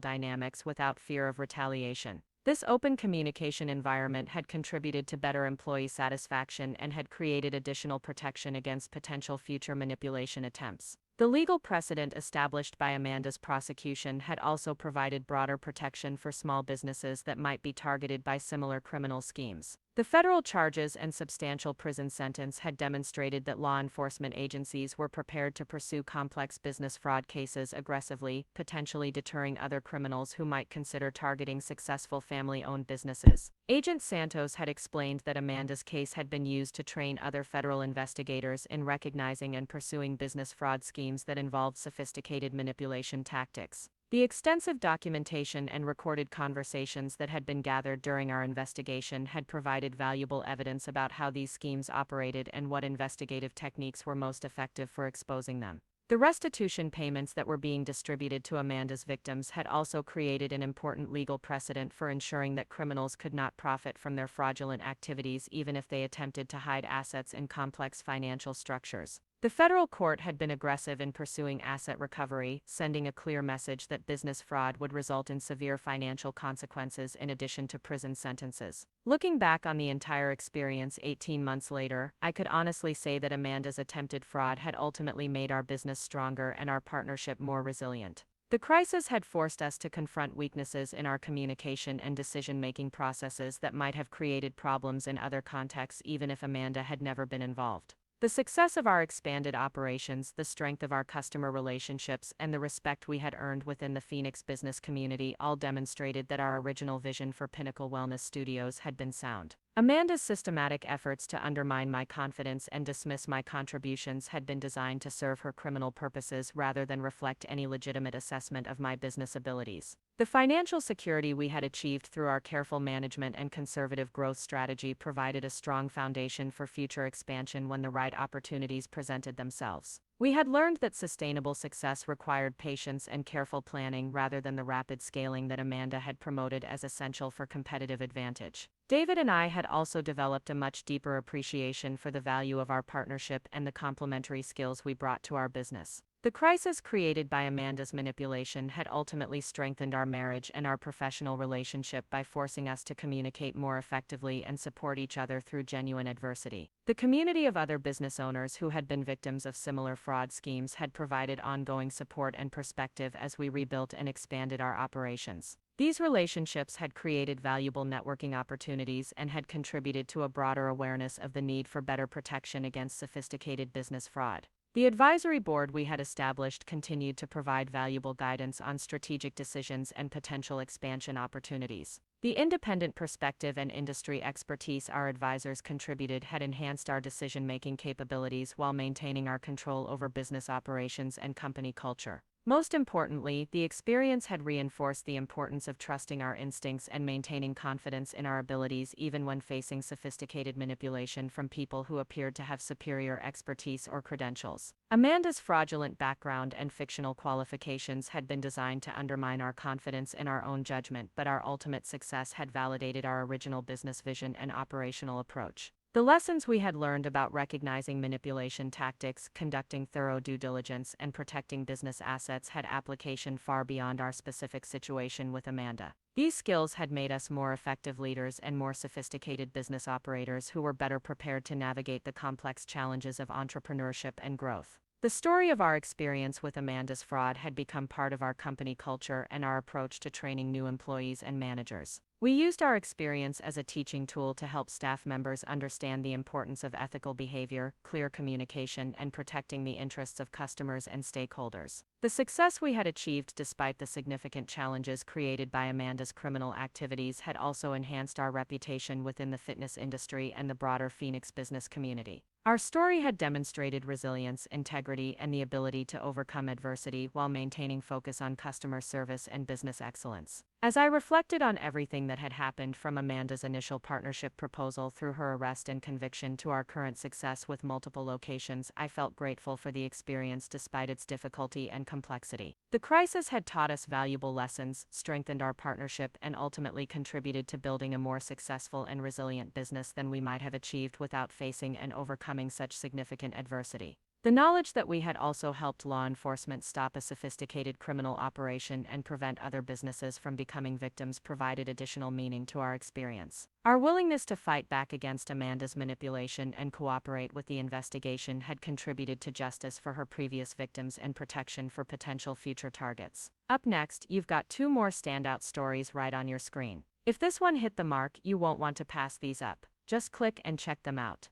B: dynamics without fear of retaliation. This open communication environment had contributed to better employee satisfaction and had created additional protection against potential future manipulation attempts. The legal precedent established by Amanda's prosecution had also provided broader protection for small businesses that might be targeted by similar criminal schemes. The federal charges and substantial prison sentence had demonstrated that law enforcement agencies were prepared to pursue complex business fraud cases aggressively, potentially deterring other criminals who might consider targeting successful family-owned businesses. Agent Santos had explained that Amanda's case had been used to train other federal investigators in recognizing and pursuing business fraud schemes that involved sophisticated manipulation tactics. The extensive documentation and recorded conversations that had been gathered during our investigation had provided valuable evidence about how these schemes operated and what investigative techniques were most effective for exposing them. The restitution payments that were being distributed to Amanda's victims had also created an important legal precedent for ensuring that criminals could not profit from their fraudulent activities even if they attempted to hide assets in complex financial structures. The federal court had been aggressive in pursuing asset recovery, sending a clear message that business fraud would result in severe financial consequences in addition to prison sentences. Looking back on the entire experience 18 months later, I could honestly say that Amanda's attempted fraud had ultimately made our business stronger and our partnership more resilient. The crisis had forced us to confront weaknesses in our communication and decision-making processes that might have created problems in other contexts even if Amanda had never been involved. The success of our expanded operations, the strength of our customer relationships, and the respect we had earned within the Phoenix business community all demonstrated that our original vision for Pinnacle Wellness Studios had been sound. Amanda's systematic efforts to undermine my confidence and dismiss my contributions had been designed to serve her criminal purposes rather than reflect any legitimate assessment of my business abilities. The financial security we had achieved through our careful management and conservative growth strategy provided a strong foundation for future expansion when the right opportunities presented themselves. We had learned that sustainable success required patience and careful planning rather than the rapid scaling that Amanda had promoted as essential for competitive advantage. David and I had also developed a much deeper appreciation for the value of our partnership and the complementary skills we brought to our business. The crisis created by Amanda's manipulation had ultimately strengthened our marriage and our professional relationship by forcing us to communicate more effectively and support each other through genuine adversity. The community of other business owners who had been victims of similar fraud schemes had provided ongoing support and perspective as we rebuilt and expanded our operations. These relationships had created valuable networking opportunities and had contributed to a broader awareness of the need for better protection against sophisticated business fraud. The advisory board we had established continued to provide valuable guidance on strategic decisions and potential expansion opportunities. The independent perspective and industry expertise our advisors contributed had enhanced our decision-making capabilities while maintaining our control over business operations and company culture. Most importantly, the experience had reinforced the importance of trusting our instincts and maintaining confidence in our abilities even when facing sophisticated manipulation from people who appeared to have superior expertise or credentials. Amanda's fraudulent background and fictional qualifications had been designed to undermine our confidence in our own judgment, but our ultimate success had validated our original business vision and operational approach. The lessons we had learned about recognizing manipulation tactics, conducting thorough due diligence, and protecting business assets had application far beyond our specific situation with Amanda. These skills had made us more effective leaders and more sophisticated business operators who were better prepared to navigate the complex challenges of entrepreneurship and growth. The story of our experience with Amanda's fraud had become part of our company culture and our approach to training new employees and managers. We used our experience as a teaching tool to help staff members understand the importance of ethical behavior, clear communication, and protecting the interests of customers and stakeholders. The success we had achieved despite the significant challenges created by Amanda's criminal activities had also enhanced our reputation within the fitness industry and the broader Phoenix business community. Our story had demonstrated resilience, integrity, and the ability to overcome adversity while maintaining focus on customer service and business excellence. As I reflected on everything that had happened from Amanda's initial partnership proposal through her arrest and conviction to our current success with multiple locations, I felt grateful for the experience despite its difficulty and complexity. The crisis had taught us valuable lessons, strengthened our partnership, and ultimately contributed to building a more successful and resilient business than we might have achieved without facing and overcoming such significant adversity. The knowledge that we had also helped law enforcement stop a sophisticated criminal operation and prevent other businesses from becoming victims provided additional meaning to our experience. Our willingness to fight back against Amanda's manipulation and cooperate with the investigation had contributed to justice for her previous victims and protection for potential future targets. Up next, you've got two more standout stories right on your screen. If this one hit the mark, you won't want to pass these up. Just click and check them out.